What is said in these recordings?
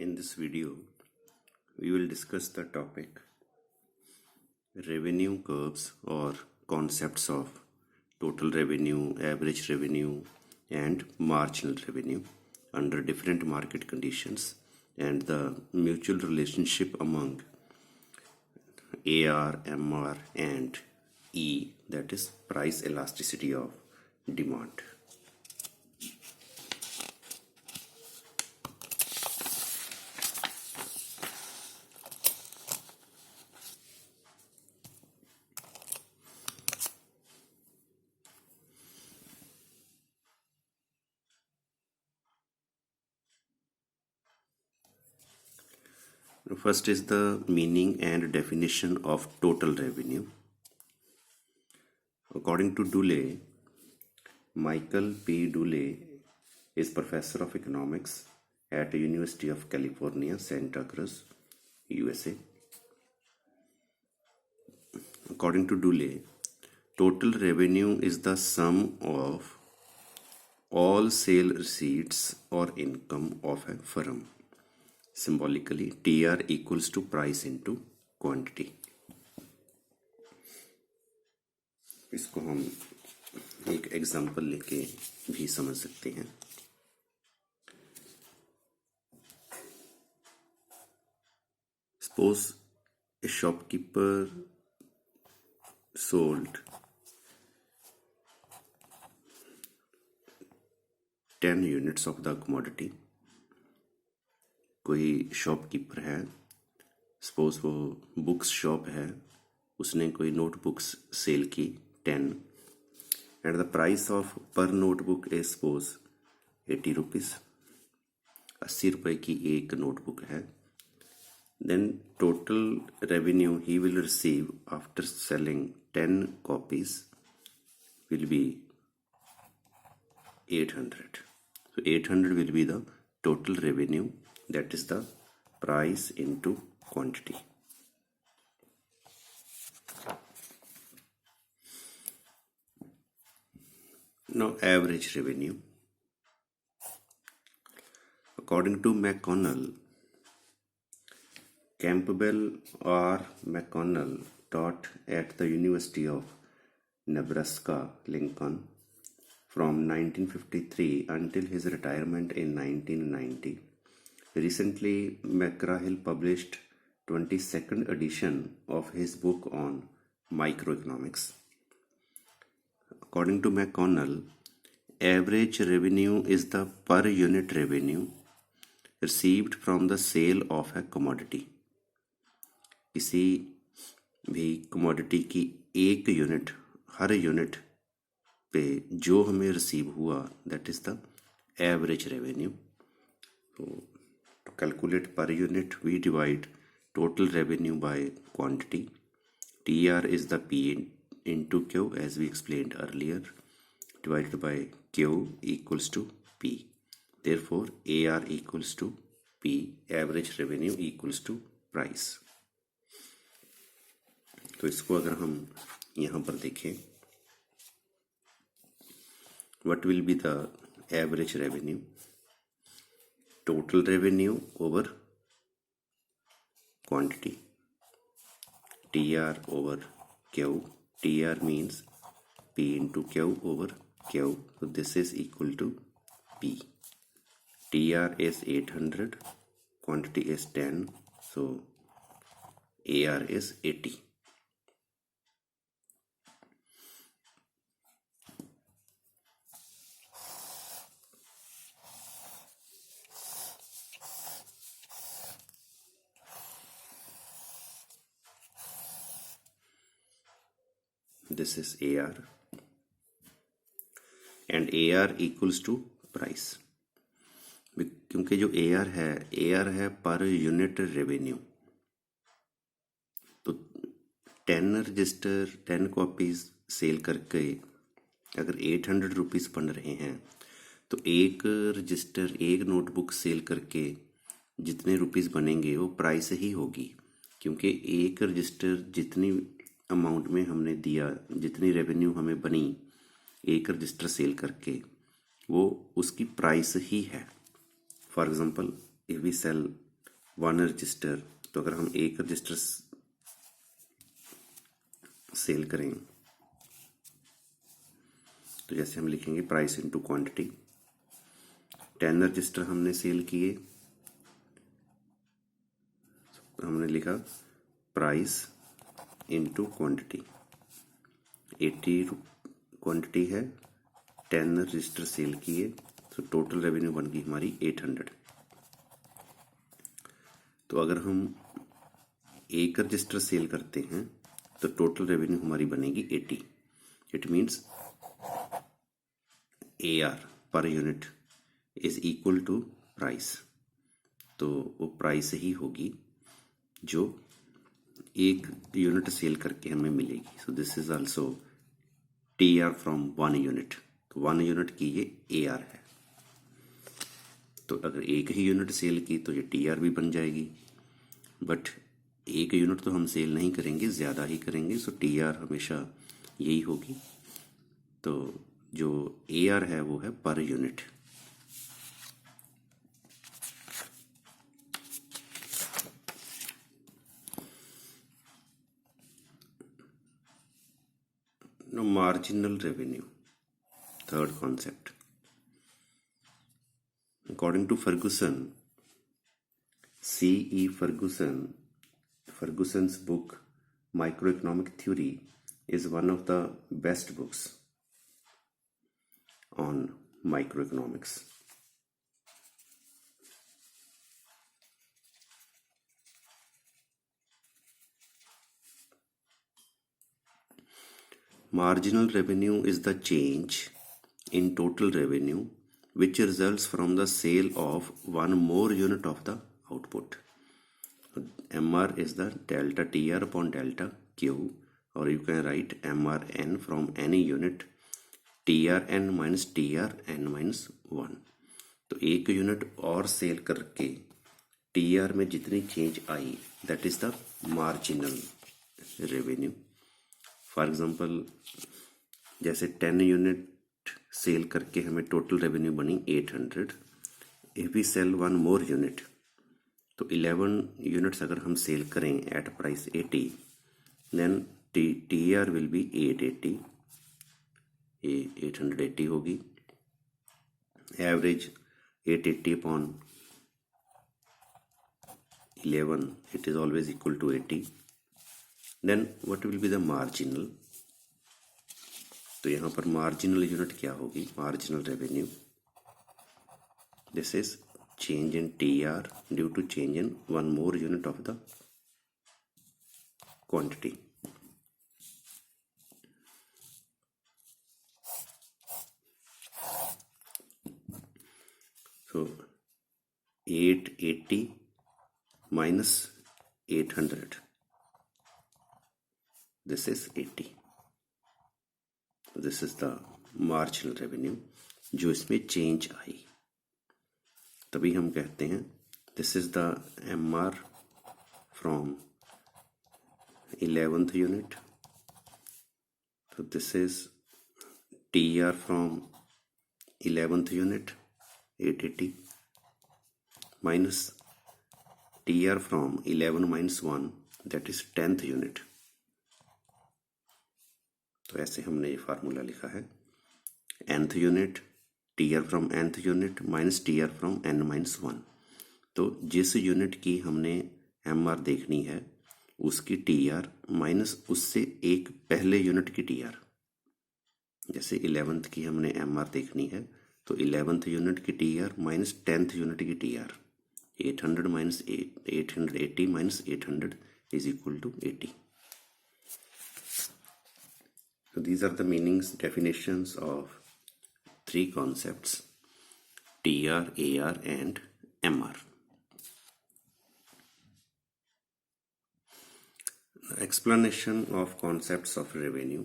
In this video, we will discuss the topic revenue curves or concepts of total revenue, average revenue, and marginal revenue under different market conditions and the mutual relationship among AR, MR, and E, that is price elasticity of demand. First is the meaning and definition of total revenue. According to Dooley, Michael P. Dooley is professor of economics at the University of California, Santa Cruz, USA. According to Dooley, total revenue is the sum of all sale receipts or income of a firm. Symbolically, TR equals to price into quantity. इसको हम एक example लेके भी समझ सकते हैं. Suppose a shopkeeper sold 10 units of the commodity. कोई shopkeeper है, सपोज वो बुक्स शॉप है, उसने कोई नोटबुक्स सेल की 10 and the price of per notebook is suppose 80 rupees. 80 रुपये की एक नोटबुक है. Then total revenue he will receive after selling 10 copies will be 800. So 800 will be the total revenue, that is the price into quantity. Now average revenue. According to McConnell, Campbell or McConnell taught at the University of Nebraska Lincoln from 1953 until his retirement in 1990. Recently, McGraw-Hill published 22nd edition of his book on microeconomics. According to McConnell, average revenue is the per unit revenue received from the sale of a commodity. किसी भी commodity की एक unit, हर unit पे जो हमें receive हुआ, that is the average revenue. So, to calculate per unit, we divide total revenue by quantity. TR is the P into Q, as we explained earlier, divided by Q equals to P. Therefore, AR equals to P, average revenue equals to price. तो इसको अगर हम यहाँ पर देखें, what will be the average revenue? Total revenue over quantity, TR over Q. TR means P into Q over Q. So this is equal to P. TR is 800, quantity is 10, so AR is 80. This is AR and AR equals to price. क्योंकि जो AR है per unit revenue. तो 10 register 10 copies cell करके अगर 800 rupees बन रहे हैं, तो एक रजिस्टर एक नोटबुक सेल करके जितने रुपीज़ बनेंगे वो प्राइस ही होगी. क्योंकि एक रजिस्टर जितनी अमाउंट में हमने दिया, जितनी रेवेन्यू हमें बनी एक रजिस्टर सेल करके, वो उसकी प्राइस ही है. For example, if we sell 1 register, तो अगर हम 1 रजिस्टर सेल करें तो जैसे हम लिखेंगे प्राइस इनटू क्वांटिटी। 10 रजिस्टर हमने सेल किए, हमने लिखा प्राइस इनटू क्वांटिटी। 80 क्वांटिटी है, 10 रजिस्टर सेल किए, तो टोटल रेवेन्यू बन गई हमारी 800। तो अगर हम 1 रजिस्टर सेल करते हैं तो टोटल रेवेन्यू हमारी बनेगी 80। It means AR per unit is equal to price, तो वो प्राइस ही होगी जो 1 यूनिट सेल करके हमें मिलेगी। So this is also TR from 1 unit, तो 1 यूनिट की ये AR है। तो अगर 1 ही यूनिट सेल की तो ये TR भी बन जाएगी, बट 1 यूनिट तो हम सेल नहीं करेंगे, ज़्यादा ही करेंगे, सो TR हमेशा यही होगी। तो जो AR है वो है per unit. Now marginal revenue, third concept. According to Ferguson, C.E. Ferguson's book Microeconomic Theory is one of the best books on microeconomics. Marginal revenue is the change in total revenue which results from the sale of one more unit of the output. MR is the delta TR upon delta Q, or you can write MRN from any unit TRN minus TRN minus 1. तो 1 unit और cell करके TR में जितनी change I that is the marginal revenue. For example जैसे 10 unit cell करके हमें total revenue बनी 800। If we sell 1 more unit, तो 11 यूनिट्स अगर हम सेल करें at price 80, then TR will be 880, ये 880 होगी। Average 880 upon 11, it is always equal to 80. Then what will be the marginal? तो यहाँ पर मार्जिनल यूनिट क्या होगी? Marginal revenue, this is change in TR due to change in 1 more unit of the quantity. So 880 minus 800, this is 80. This is the marginal revenue जो इसमें change आई, तभी हम कहते हैं this is the MR from 11th unit, तो this is TR from 11th unit 880 minus TR from 11 minus 1, that is 10th unit. तो ऐसे हमने ये फार्मूला लिखा है, nth unit TR from nth unit minus TR from n minus 1। तो जिस unit की हमने MR देखनी है उसकी TR माइनस उससे एक पहले यूनिट की TR। जैसे 11th की हमने MR देखनी है तो 11th यूनिट की TR माइनस 10th यूनिट की TR, 800 minus 880 minus 800 is equal to 80. So these are the meanings, definitions of 3 concepts, TR, AR and MR. Explanation of concepts of revenue.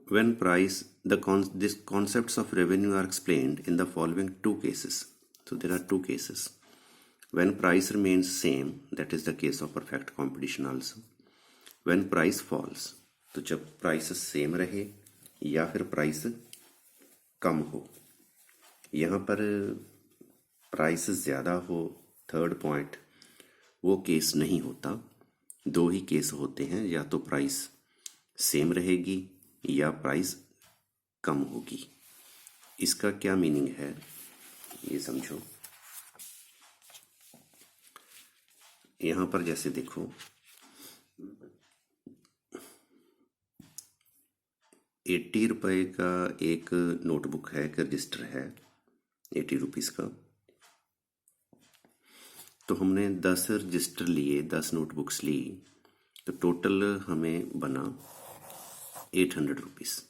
When price, these concepts of revenue are explained in the following 2 cases. So there are 2 cases. When price remains same, that is the case of perfect competition also. When price falls, तो जब price same रहे या फिर price कम हो। यहाँ पर price ज़्यादा हो, थर्ड पॉइंट, वो केस नहीं होता। दो ही केस होते हैं, या तो प्राइस सेम रहेगी या प्राइस कम होगी। इसका क्या मीनिंग है ये समझो। यहाँ पर जैसे देखो 80 रुपये का एक नोटबुक है, एक रजिस्टर है 80 रुपीज़ का। तो हमने 10 रजिस्टर लिए, 10 नोटबुक्स ली, तो टोटल हमें बना 800 रुपीज़।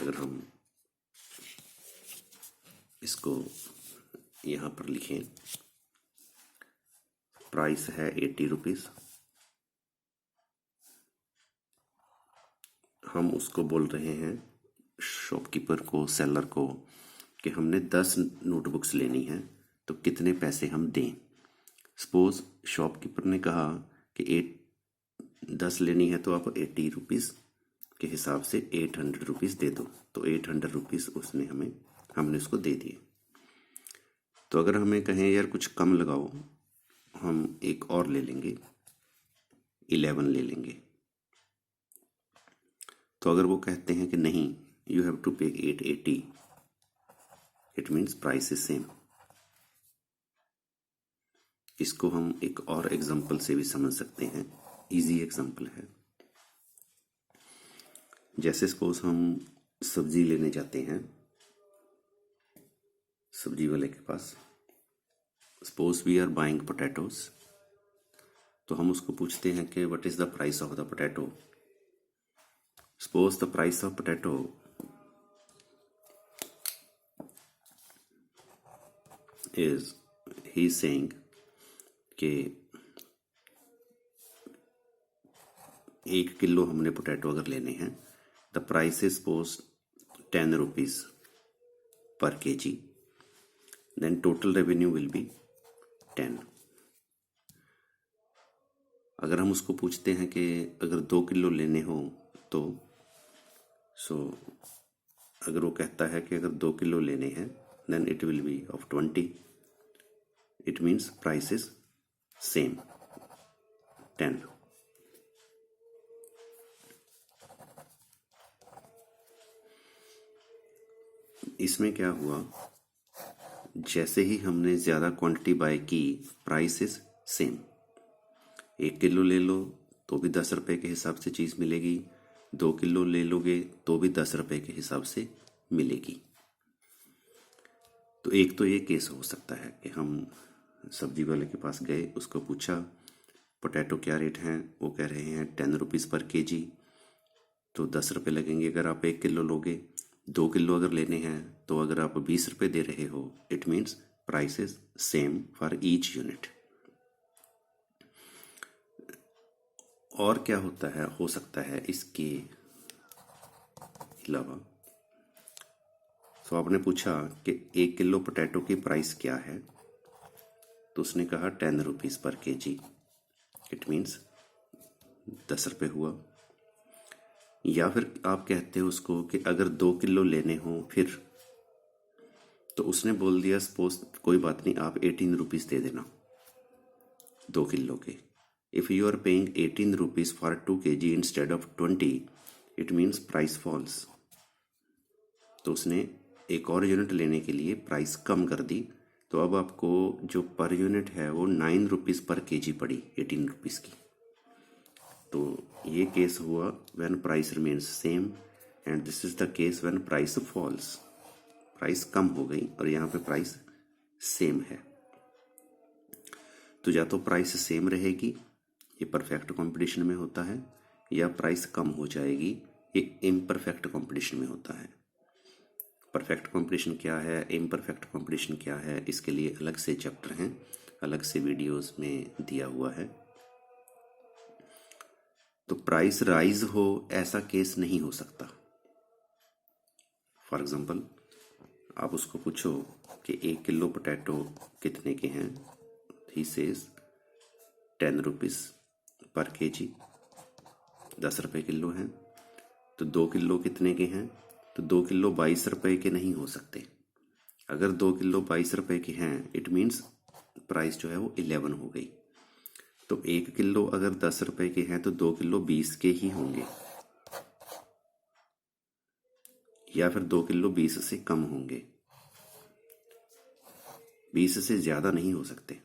अगर हम इसको यहाँ पर लिखें, प्राइस है 80 रुपीज़, हम उसको बोल रहे हैं शॉपकीपर को, सेलर को, कि हमने 10 नोटबुक्स लेनी है, तो कितने पैसे हम दें। सपोज शॉपकीपर ने कहा कि 10 लेनी है तो आप 80 रुपीज़ के हिसाब से 800 रुपीज़ दे दो। तो 800 रुपीज़ उसने हमने उसको दे दिए। तो अगर हमें कहें यार कुछ कम लगाओ, हम एक और ले लेंगे, 11 ले लेंगे। तो अगर वो कहते हैं कि नहीं, यू हैव टू पे 880, it means price is same. इसको हम एक और एग्जांपल से भी समझ सकते हैं, इजी एग्जांपल है। जैसे सपोज हम सब्जी लेने जाते हैं सब्जी वाले के पास, suppose we are buying potatoes, तो हम उसको पूछते हैं कि what is the price of the potato. Suppose the price of potato is, he is saying कि 1 किलो हमने पोटैटो अगर लेने हैं, the price is suppose 10 rupees पर kg, then total revenue will be 10। अगर हम उसको पूछते हैं कि अगर 2 किलो लेने हो तो अगर वो कहता है कि अगर 2 किलो लेने हैं, then it will be of 20, it means price is same 10। इसमें क्या हुआ, जैसे ही हमने ज़्यादा क्वांटिटी बाय की, प्राइस इज सेम। 1 किलो ले लो तो भी 10 रुपये के हिसाब से चीज़ मिलेगी, 2 किलो ले लोगे तो भी 10 रुपये के हिसाब से मिलेगी। तो एक तो ये केस हो सकता है कि हम सब्जी वाले के पास गए, उसको पूछा पोटैटो क्या रेट हैं, वो कह रहे हैं 10 रुपीज़ पर kg, तो 10 रुपये लगेंगे अगर आप 1 किलो लोगे। 2 किलो अगर लेने हैं तो अगर आप 20 रुपये दे रहे हो, it means price is same for each unit. और क्या होता है, हो सकता है इसके अलावा, तो आपने पूछा कि 1 किलो पोटैटो की प्राइस क्या है, तो उसने कहा 10 रुपीज़ पर kg, इट मीन्स 10 रुपये हुआ। या फिर आप कहते हो उसको कि अगर 2 किलो लेने हो फिर, तो उसने बोल दिया सपोज कोई बात नहीं, आप 18 रुपीज़ दे देना 2 किलो के। If you are paying 18 rupees for 2 kg instead of 20, it means price falls. तो उसने एक और यूनिट लेने के लिए प्राइस कम कर दी, तो अब आपको जो पर यूनिट है वो 9 रुपीज़ पर kg पड़ी 18 रुपीज़ की। तो ये केस हुआ when price remains same, and this is the case when price falls. Price कम हो गई और यहाँ पे प्राइस सेम है। तो या तो प्राइस सेम रहेगी, ये परफेक्ट कंपटीशन में होता है, या प्राइस कम हो जाएगी, ये इम्परफेक्ट कंपटीशन में होता है। परफेक्ट कंपटीशन क्या है, इम्परफेक्ट कंपटीशन क्या है, इसके लिए अलग से चैप्टर हैं, अलग से वीडियोस में दिया हुआ है। तो प्राइस राइज हो ऐसा केस नहीं हो सकता। फॉर एग्जांपल आप उसको पूछो कि 1 किलो पोटैटो कितने के हैं, ही सेज 10 रुपीज़ पर kg, 10 रुपये किलो हैं। तो 2 किलो कितने के हैं, तो 2 किलो 22 रुपये के नहीं हो सकते, अगर 2 किलो 22 रुपए की हैं, इट मीन्स प्राइस जो है वो 11 हो गई। तो 1 किलो अगर 10 रुपए के हैं तो 2 किलो 20 के ही होंगे, या फिर 2 किलो 20 से कम होंगे, 20 से ज़्यादा नहीं हो सकते।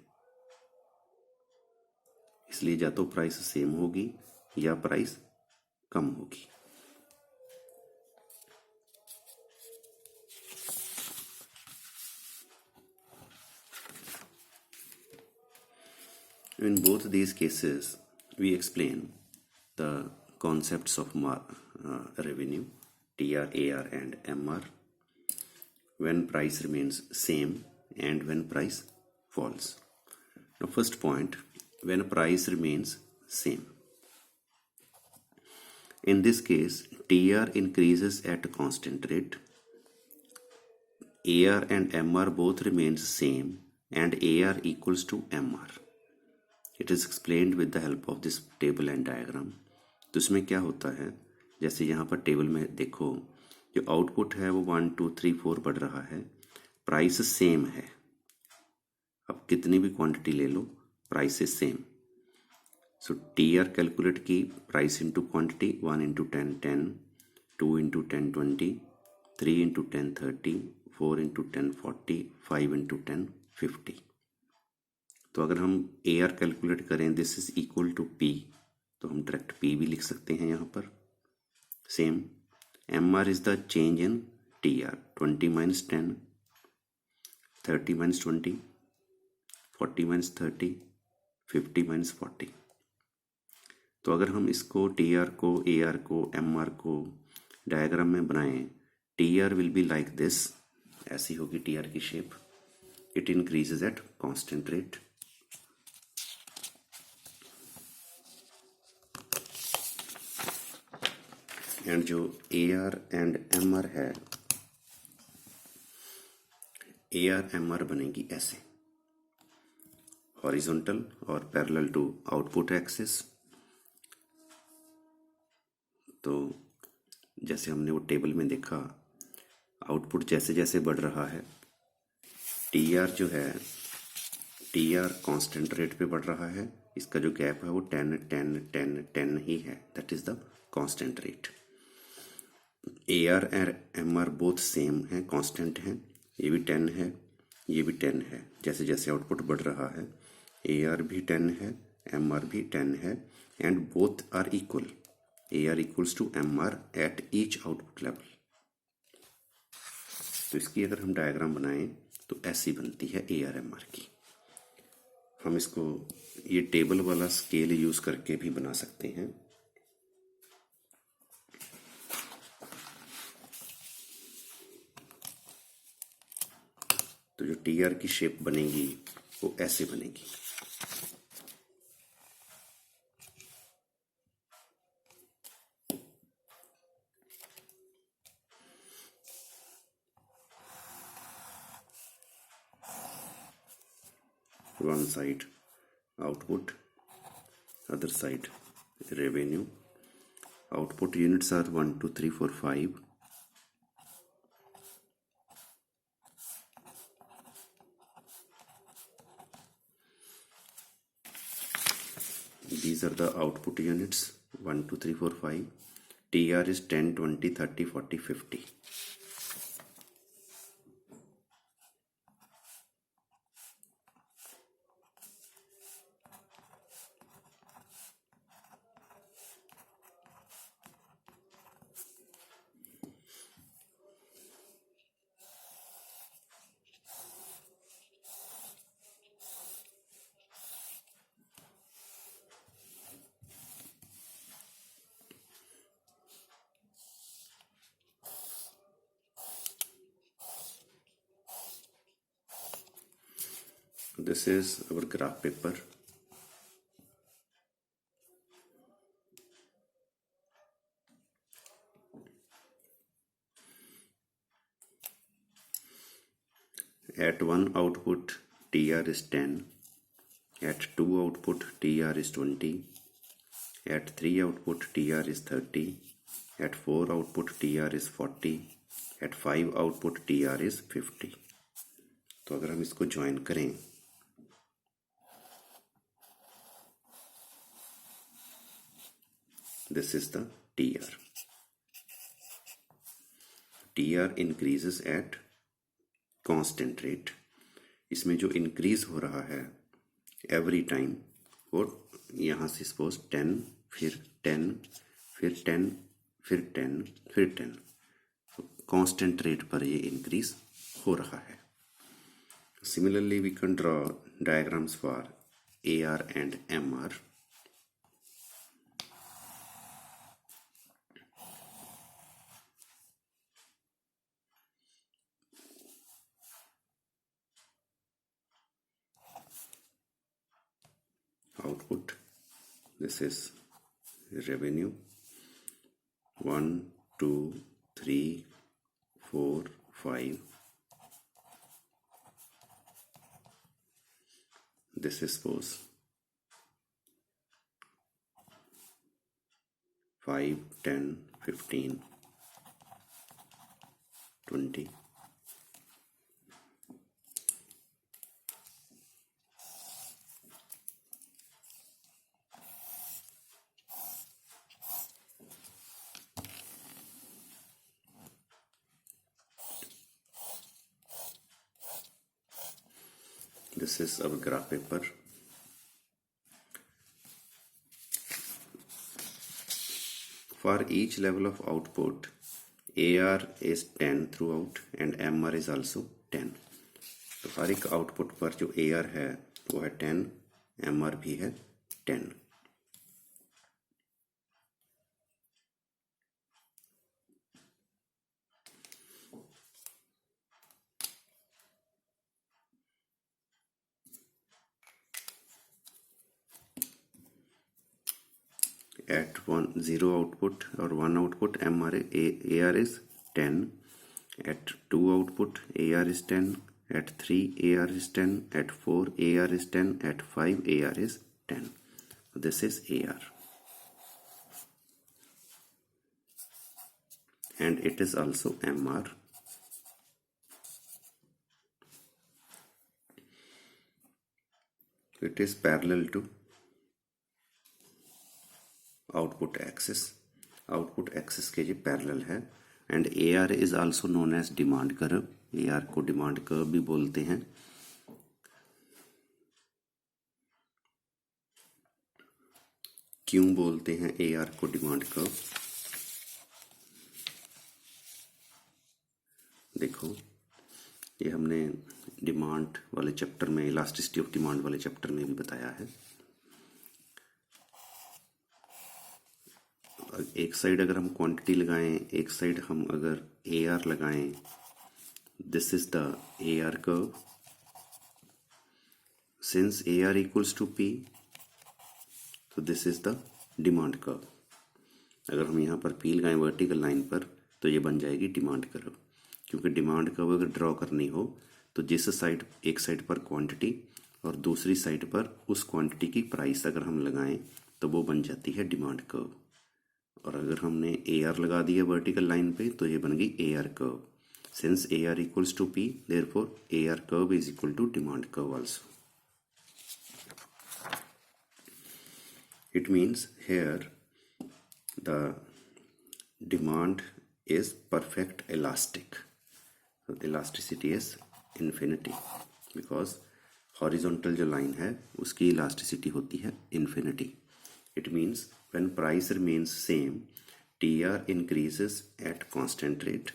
इसलिए या तो प्राइस सेम होगी या प्राइस कम होगी। In both these cases, we explain the concepts of revenue, TR, AR, and MR, when price remains same and when price falls. Now, first point, when price remains same. In this case, TR increases at a constant rate, AR and MR both remains same, and AR equals to MR. It is explained with the help of this table and diagram. तो इसमें क्या होता है, जैसे यहाँ पर table में देखो, जो आउटपुट है वो 1 2 3 4 बढ़ रहा है, प्राइस सेम है। अब कितनी भी क्वांटिटी ले लो, price is same. So TR calculate की, price into quantity, 1 into 10 10, 2 into 10 20, 3 into 10 30, 4 into 10 40, 5 into 10 50। तो अगर हम AR कैलकुलेट करें, this is equal to P, तो हम डायरेक्ट P भी लिख सकते हैं यहाँ पर same. MR is the change in TR, 20 minus 10, 30 minus 20, 40 minus 30, 50 minus 40। तो अगर हम इसको TR को, AR को, MR को डायग्राम में बनाएं, TR will be like this, ऐसी होगी TR की shape. It increases at constant rate, and जो AR एंड MR है, AR MR बनेगी ऐसे, हॉरिजॉन्टल और पैरेलल टू आउटपुट एक्सिस। तो जैसे हमने वो टेबल में देखा, आउटपुट जैसे जैसे बढ़ रहा है, TR जो है, TR कांस्टेंट रेट पे बढ़ रहा है, इसका जो गैप है वो 10 10 10 10 ही है, that is the constant rate. AR और MR बोथ सेम है, कांस्टेंट हैं, ये भी 10 है, ये भी 10 है। जैसे जैसे आउटपुट बढ़ रहा है, AR भी 10 है, MR भी 10 है, and both are equal, AR equals to MR at each output level. तो इसकी अगर हम डायग्राम बनाएं तो ऐसी बनती है AR MR की। हम इसको ये टेबल वाला स्केल यूज करके भी बना सकते हैं। तो जो TR की शेप बनेगी वो ऐसे बनेगी। One side output, other side revenue. Output units are 1 2 3 4 5. These are the output units, 1 2 3 4 5. TR is 10 20 30 40 50. This is our graph paper. At one output TR is 10, at 2 output TR is 20, at 3 output TR is 30, at 4 output TR is 40, at 5 output TR is 50. तो अगर हम इसको join करें, this is the TR. TR increases eight constant rate. इसमें जो increase हो रहा है एवरी टाइम, और यहाँ से सपोज 10, फिर 10, फिर 10, फिर 10, फिर 10, तो कांस्टेंट रेट पर ये इंक्रीज हो रहा है. Similarly we can draw diagrams for AR and MR. Output, this is revenue, 1, 2, 3, 4, 5. This is suppose 5, 10, 15, 20. This is our graph paper. For each level of output, AR is 10 throughout and MR is also 10. तो हर एक output पर जो AR है वो है 10, MR भी है 10. At 0 output or 1 output, AR is 10. At 2 output, AR is 10. At 3, AR is 10. At 4, AR is 10. At 5, AR is 10. This is AR. And it is also MR. It is parallel to output axis के ये parallel है. And AR is also known as demand curve. AR को demand curve भी बोलते हैं. क्यों बोलते हैं AR को डिमांड कर्व? देखो, ये हमने डिमांड वाले चैप्टर में, इलास्टिसिटी ऑफ डिमांड वाले चैप्टर में भी बताया है. एक साइड अगर हम क्वांटिटी लगाएं, एक साइड हम अगर AR लगाएं, this is the AR curve. Since AR equals to P, तो this is the demand curve. अगर हम यहाँ पर P लगाएं वर्टिकल लाइन पर, तो ये बन जाएगी डिमांड कर्व. क्योंकि डिमांड कर्व अगर ड्रॉ करनी हो तो जिस साइड, एक साइड पर क्वांटिटी और दूसरी साइड पर उस क्वांटिटी की प्राइस अगर हम लगाएं तो वो बन जाती है डिमांड कर्व. और अगर हमने AR लगा दिया वर्टिकल लाइन पे तो ये बन गई AR curve. Since AR equals to P, therefore AR curve is equal to demand curve also. It means here the demand is perfect elastic. So elasticity is infinity because horizontal जो line है उसकी elasticity होती है infinity. It means when price remains same, TR increases at constant rate.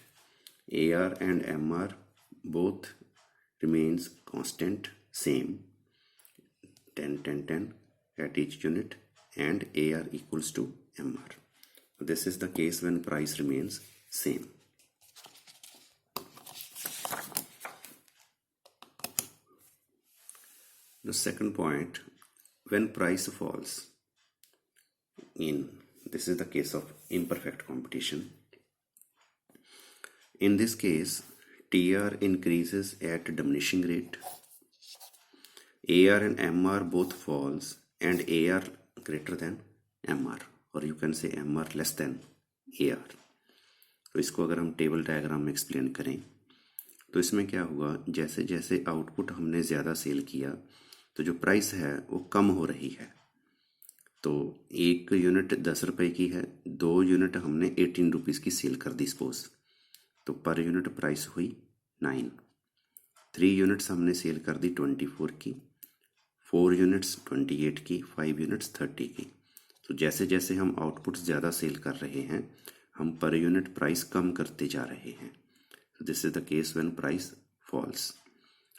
AR and MR both remains constant same, 10 10 10 at each unit, and AR equals to MR. This is the case when price remains same. The second point, when price falls, this is the case of imperfect competition. In this case, TR increases at diminishing rate. AR and MR both falls and AR greater than MR, or you can say MR less than AR. तो इसको अगर हम table diagram में explain करें, तो इसमें क्या हुआ, जैसे जैसे आउटपुट हमने ज़्यादा सेल किया तो जो प्राइस है वो कम हो रही है। तो 1 यूनिट 10 रुपये की है, 2 यूनिट हमने 18 रुपीज़ की सेल कर दी सपोज, तो पर यूनिट प्राइस हुई 9। 3 यूनिट्स हमने सेल कर दी 24 की, 4 यूनिट्स 28 की, 5 यूनिट्स 30 की। तो जैसे जैसे हम आउटपुट ज़्यादा सेल कर रहे हैं हम पर यूनिट प्राइस कम करते जा रहे हैं। This is the case when price false.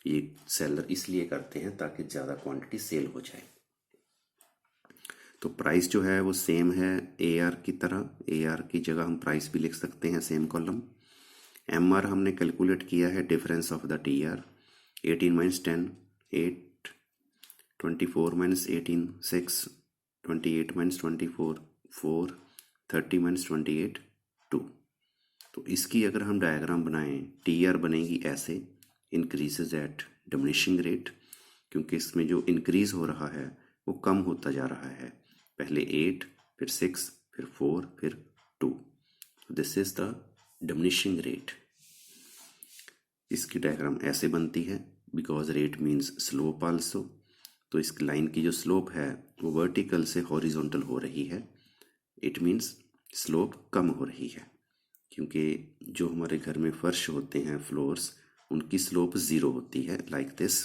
ये सेलर इसलिए करते हैं ताकि ज़्यादा क्वांटिटी सेल हो जाए। तो प्राइस जो है वो सेम है AR की तरह, AR की जगह हम प्राइस भी लिख सकते हैं सेम कॉलम। MR हमने कैलकुलेट किया है difference of the TR, 18 minus 10 8, 24 minus 18 6, 28 minus 24 4, 30 minus 28 2। तो इसकी अगर हम डायग्राम बनाएं, TR बनेगी ऐसे, इंक्रीजेज एट डिमिनिशिंग रेट, क्योंकि इसमें जो इंक्रीज हो रहा है वो कम होता जा रहा है। पहले 8, फिर 6, फिर 4, फिर 2। This is the diminishing rate. इसकी डायग्राम ऐसे बनती है, because rate means slope also. तो इस लाइन की जो स्लोप है वो वर्टिकल से हॉरिजॉन्टल हो रही है, इट मीन्स स्लोप कम हो रही है। क्योंकि जो हमारे घर में फर्श होते हैं, फ्लोर्स, उनकी स्लोप 0 होती है लाइक दिस।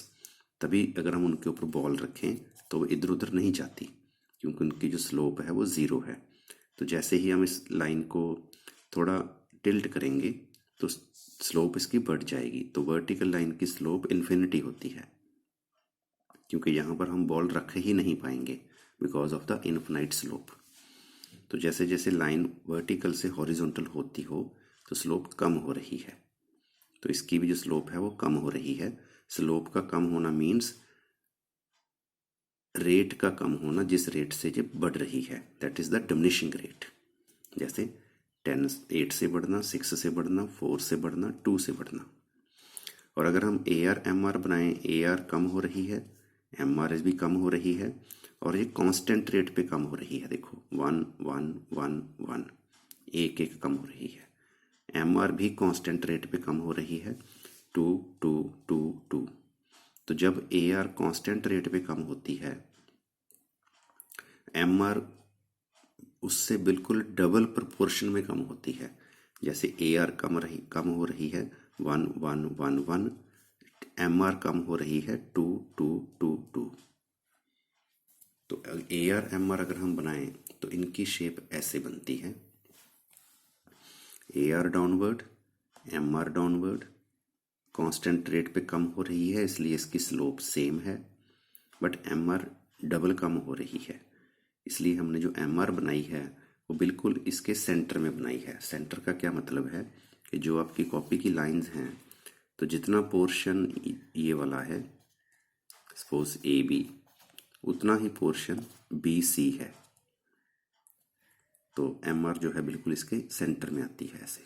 तभी अगर हम उनके ऊपर बॉल रखें तो वो इधर उधर नहीं जाती, क्योंकि उनकी जो स्लोप है वो 0 है। तो जैसे ही हम इस लाइन को थोड़ा टिल्ट करेंगे तो स्लोप इसकी बढ़ जाएगी। तो वर्टिकल लाइन की स्लोप इन्फिनिटी होती है, क्योंकि यहाँ पर हम बॉल रख ही नहीं पाएंगे because of the infinite slope. तो जैसे जैसे लाइन वर्टिकल से हॉरिजॉन्टल होती हो तो स्लोप कम हो रही है। तो इसकी भी जो स्लोप है वो कम हो रही है। स्लोप का कम होना मीन्स रेट का कम होना, जिस रेट से ये बढ़ रही है, that is the diminishing rate. जैसे 8 से बढ़ना, 6 से बढ़ना, 4 से बढ़ना, 2 से बढ़ना। और अगर हम AR MR बनाएं, AR कम हो रही है, MR भी कम हो रही है, और ये कांस्टेंट रेट पे कम हो रही है। देखो 1 1 1 1, एक एक कम हो रही है। MR भी कांस्टेंट रेट पे कम हो रही है, 2 2 2 2। तो जब AR कांस्टेंट रेट पे कम होती है, MR उससे बिल्कुल डबल प्रोपोर्शन में कम होती है। जैसे AR कम हो रही है 1 1 1 1, MR कम हो रही है 2 2 2 2। तो AR MR अगर हम बनाएं तो इनकी शेप ऐसे बनती है, AR downward, MR downward. Constant rate पे कम हो रही है इसलिए इसकी स्लोप सेम है, बट MR डबल कम हो रही है, इसलिए हमने जो MR बनाई है वो बिल्कुल इसके सेंटर में बनाई है। सेंटर का क्या मतलब है कि जो आपकी कॉपी की लाइंस हैं, तो जितना पोर्शन ये वाला है, सपोज AB, उतना ही पोर्शन BC है। तो MR जो है बिल्कुल इसके सेंटर में आती है ऐसे,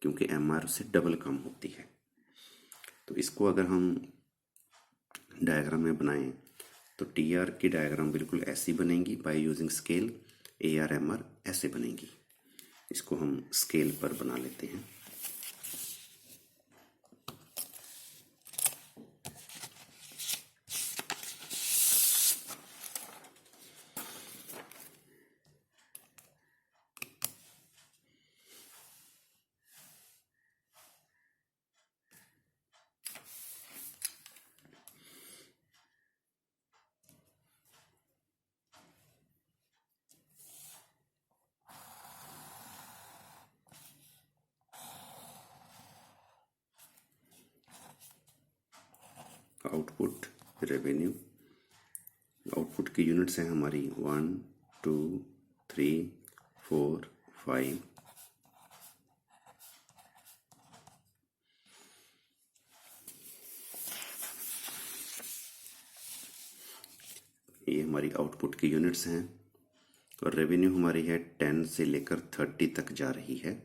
क्योंकि MR से डबल कम होती है। तो इसको अगर हम डायग्राम में बनाएं तो TR की डायग्राम बिल्कुल ऐसी बनेगी by using scale. AR MR ऐसे बनेगी। इसको हम स्केल पर बना लेते हैं। आउटपुट रेवेन्यू, आउटपुट की यूनिट्स हैं हमारी 1 2 3 4 5। ये हमारी आउटपुट की यूनिट्स हैं, और रेवेन्यू हमारी है 10 से लेकर 30 तक जा रही है।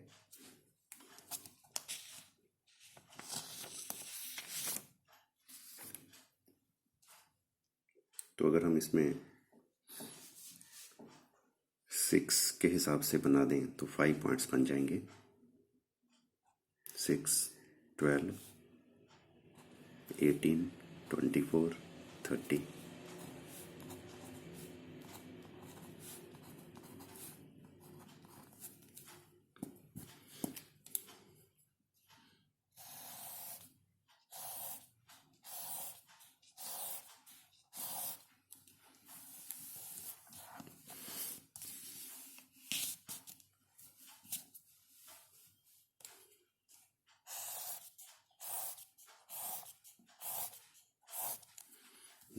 तो अगर हम इसमें 6 के हिसाब से बना दें तो 5 पॉइंट्स बन जाएंगे, 6 12 18, 24, 30.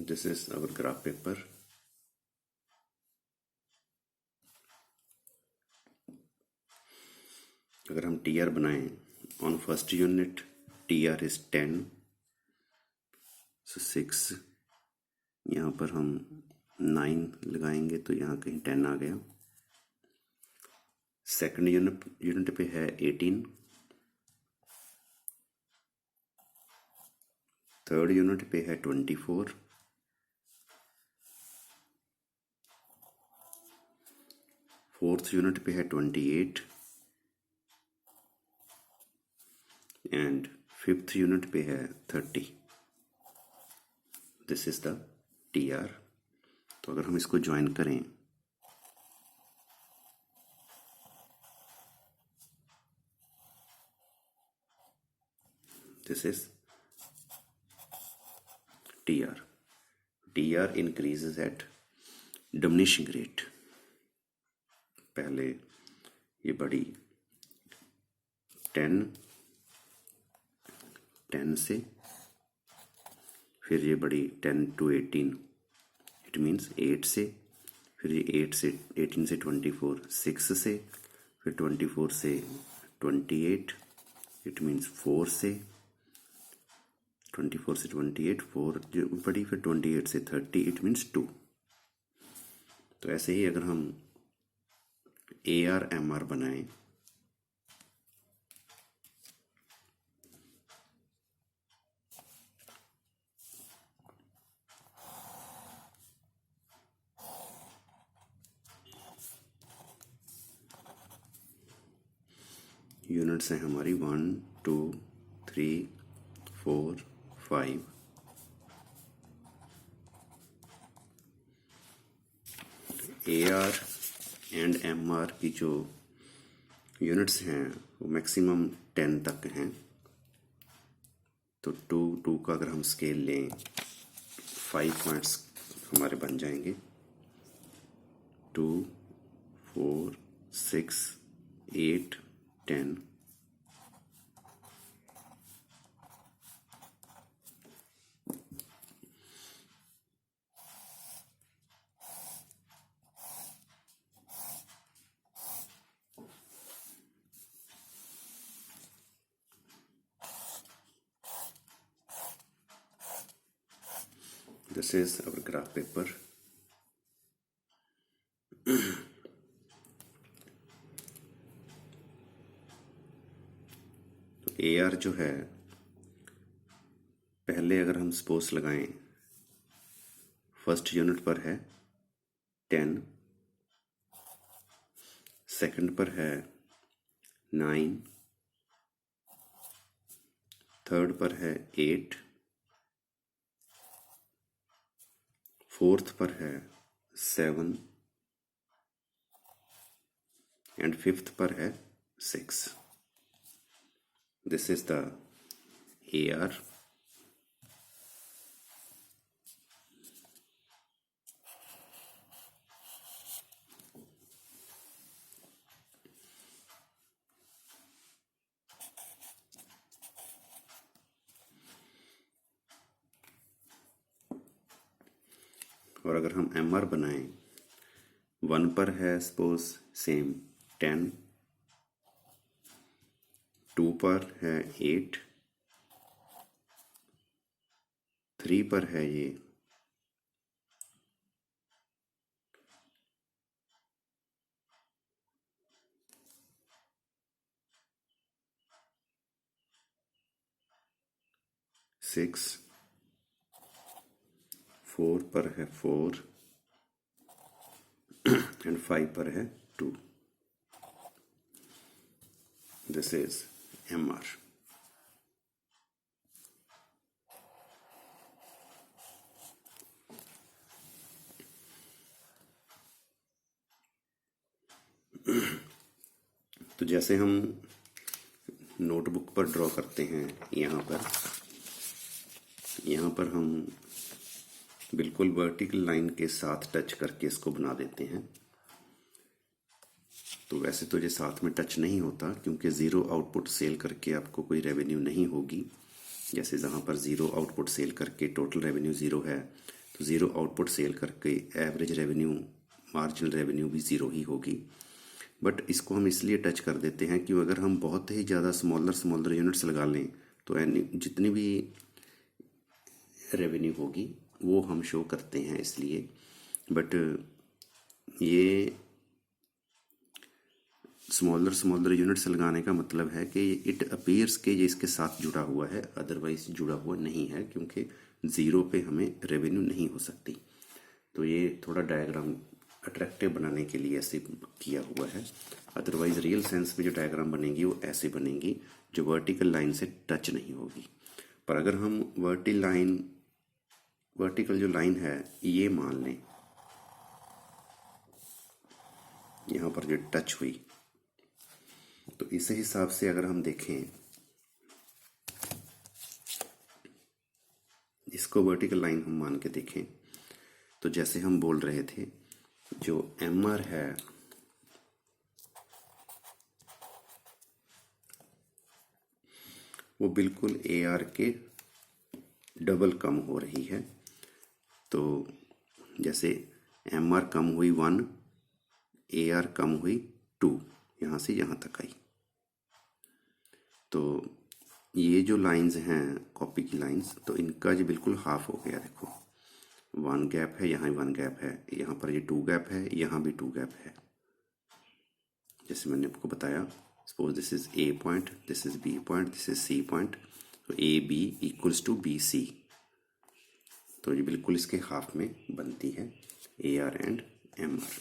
This is our graph paper. अगर हम TR बनाएं on first unit, TR is 10, so 6, यहाँ पर हम 9 लगाएंगे तो यहाँ कहीं 10 आ गया. सेकंड यूनिट पे है 18, थर्ड यूनिट पे है 24, फोर्थ यूनिट पे है 28 एंड फिफ्थ यूनिट पे है 30. This is the TR. तो अगर हम इसको ज्वाइन करें this is TR. TR increases at diminishing rate. पहले ये बढ़ी 10 से, फिर ये बढ़ी 10 to 18, इट मीन्स 8 से, फिर ये 8 से 18 से 24 6 से, फिर 24 से 28, इट मीन्स 4 से, 24 से 28 4 बढ़ी, फिर 28 से 30, इट मीन्स 2. तो ऐसे ही अगर हम AR MR बनाएं यूनिट्स हैं हमारी 1 2 3 4 5. AR एंड MR की जो यूनिट्स हैं वो मैक्सिमम 10 तक हैं. तो 2 का अगर हम स्केल लें 5 पॉइंट्स हमारे बन जाएंगे. 2 4 6 8 10. This is our graph paper. तो AR जो है पहले अगर हम सपोज लगाएं फर्स्ट यूनिट पर है 10, सेकंड पर है 9, थर्ड पर है 8, फोर्थ पर है 7 एंड फिफ्थ पर है 6. This is the AR. और अगर हम MR बनाएं 1 पर है सपोज सेम 10, 2 पर है 8, 3 पर है ये 6, 4 पर है 4 एंड 5 पर है 2. This is MR. जैसे हम नोटबुक पर ड्रॉ करते हैं, यहाँ पर हम बिल्कुल वर्टिकल लाइन के साथ टच करके इसको बना देते हैं। तो वैसे तो ये साथ में टच नहीं होता, क्योंकि ज़ीरो आउटपुट सेल करके आपको कोई रेवेन्यू नहीं होगी। जैसे जहाँ पर ज़ीरो आउटपुट सेल करके टोटल रेवेन्यू ज़ीरो है, तो ज़ीरो आउटपुट सेल करके एवरेज रेवेन्यू, मार्जिनल रेवेन्यू भी ज़ीरो ही होगी। बट इसको हम इसलिए टच कर देते हैं कि अगर हम बहुत ही ज़्यादा स्मॉलर यूनिट्स लगा लें तो जितनी भी रेवेन्यू होगी वो हम शो करते हैं इसलिए। बट ये स्मॉलर यूनिट्स लगाने का मतलब है कि इट अपीयर्स के ये इसके साथ जुड़ा हुआ है, अदरवाइज जुड़ा हुआ नहीं है, क्योंकि ज़ीरो पे हमें रेवेन्यू नहीं हो सकती। तो ये थोड़ा डायग्राम अट्रैक्टिव बनाने के लिए ऐसे किया हुआ है। अदरवाइज रियल सेंस में जो डायग्राम बनेगी वो ऐसे बनेगी, जो वर्टिकल लाइन से टच नहीं होगी। पर अगर हम वर्टिकल जो लाइन है ये मान लें, यहाँ पर जो टच हुई, तो इस हिसाब से अगर हम देखें, इसको वर्टिकल लाइन हम मान के देखें, तो जैसे हम बोल रहे थे जो MR है वो बिल्कुल AR के डबल कम हो रही है। तो जैसे MR कम हुई 1, AR कम हुई 2, यहाँ से यहाँ तक आई। तो ये जो लाइंस हैं कॉपी की लाइंस, तो इनका जो बिल्कुल हाफ हो गया। देखो 1 गैप है, यहाँ 1 गैप है, यहाँ पर ये 2 गैप है, यहाँ भी 2 गैप है। जैसे मैंने आपको बताया, suppose this is A point, this is B point, this is C point, तो AB इक्वल्स टू BC। तो ये बिल्कुल इसके हाफ में बनती है AR and MR।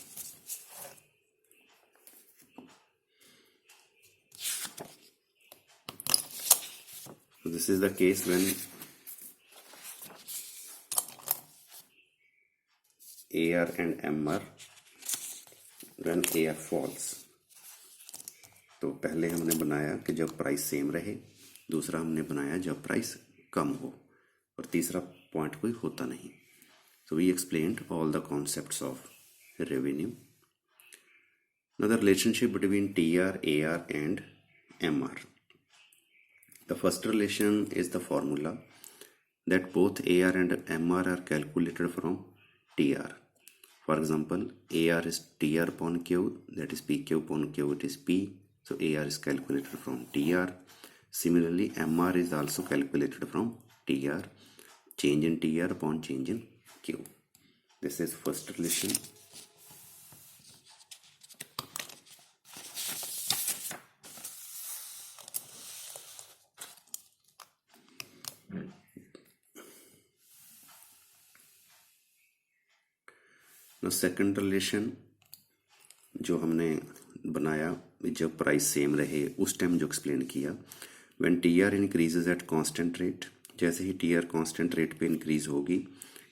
So this is the case when AR and MR, when AR falls। तो पहले हमने बनाया कि जब प्राइस सेम रहे, दूसरा हमने बनाया जब प्राइस कम हो, और तीसरा पॉइंट कोई होता नहीं। So we explained all the concepts of revenue. Now the relationship between TR, AR and MR. The first relation is the formula that both AR and MR are calculated from TR. For example, AR is TR upon Q, that is PQ upon Q, it is P. So AR is calculated from TR. Similarly, MR is also calculated from TR. Change in TR upon change in Q. This is first relation. Now second relation जो हमने बनाया जब price same रहे उस time जो explain किया, when TR increases at constant rate, जैसे ही TR कांस्टेंट रेट पे इंक्रीज होगी,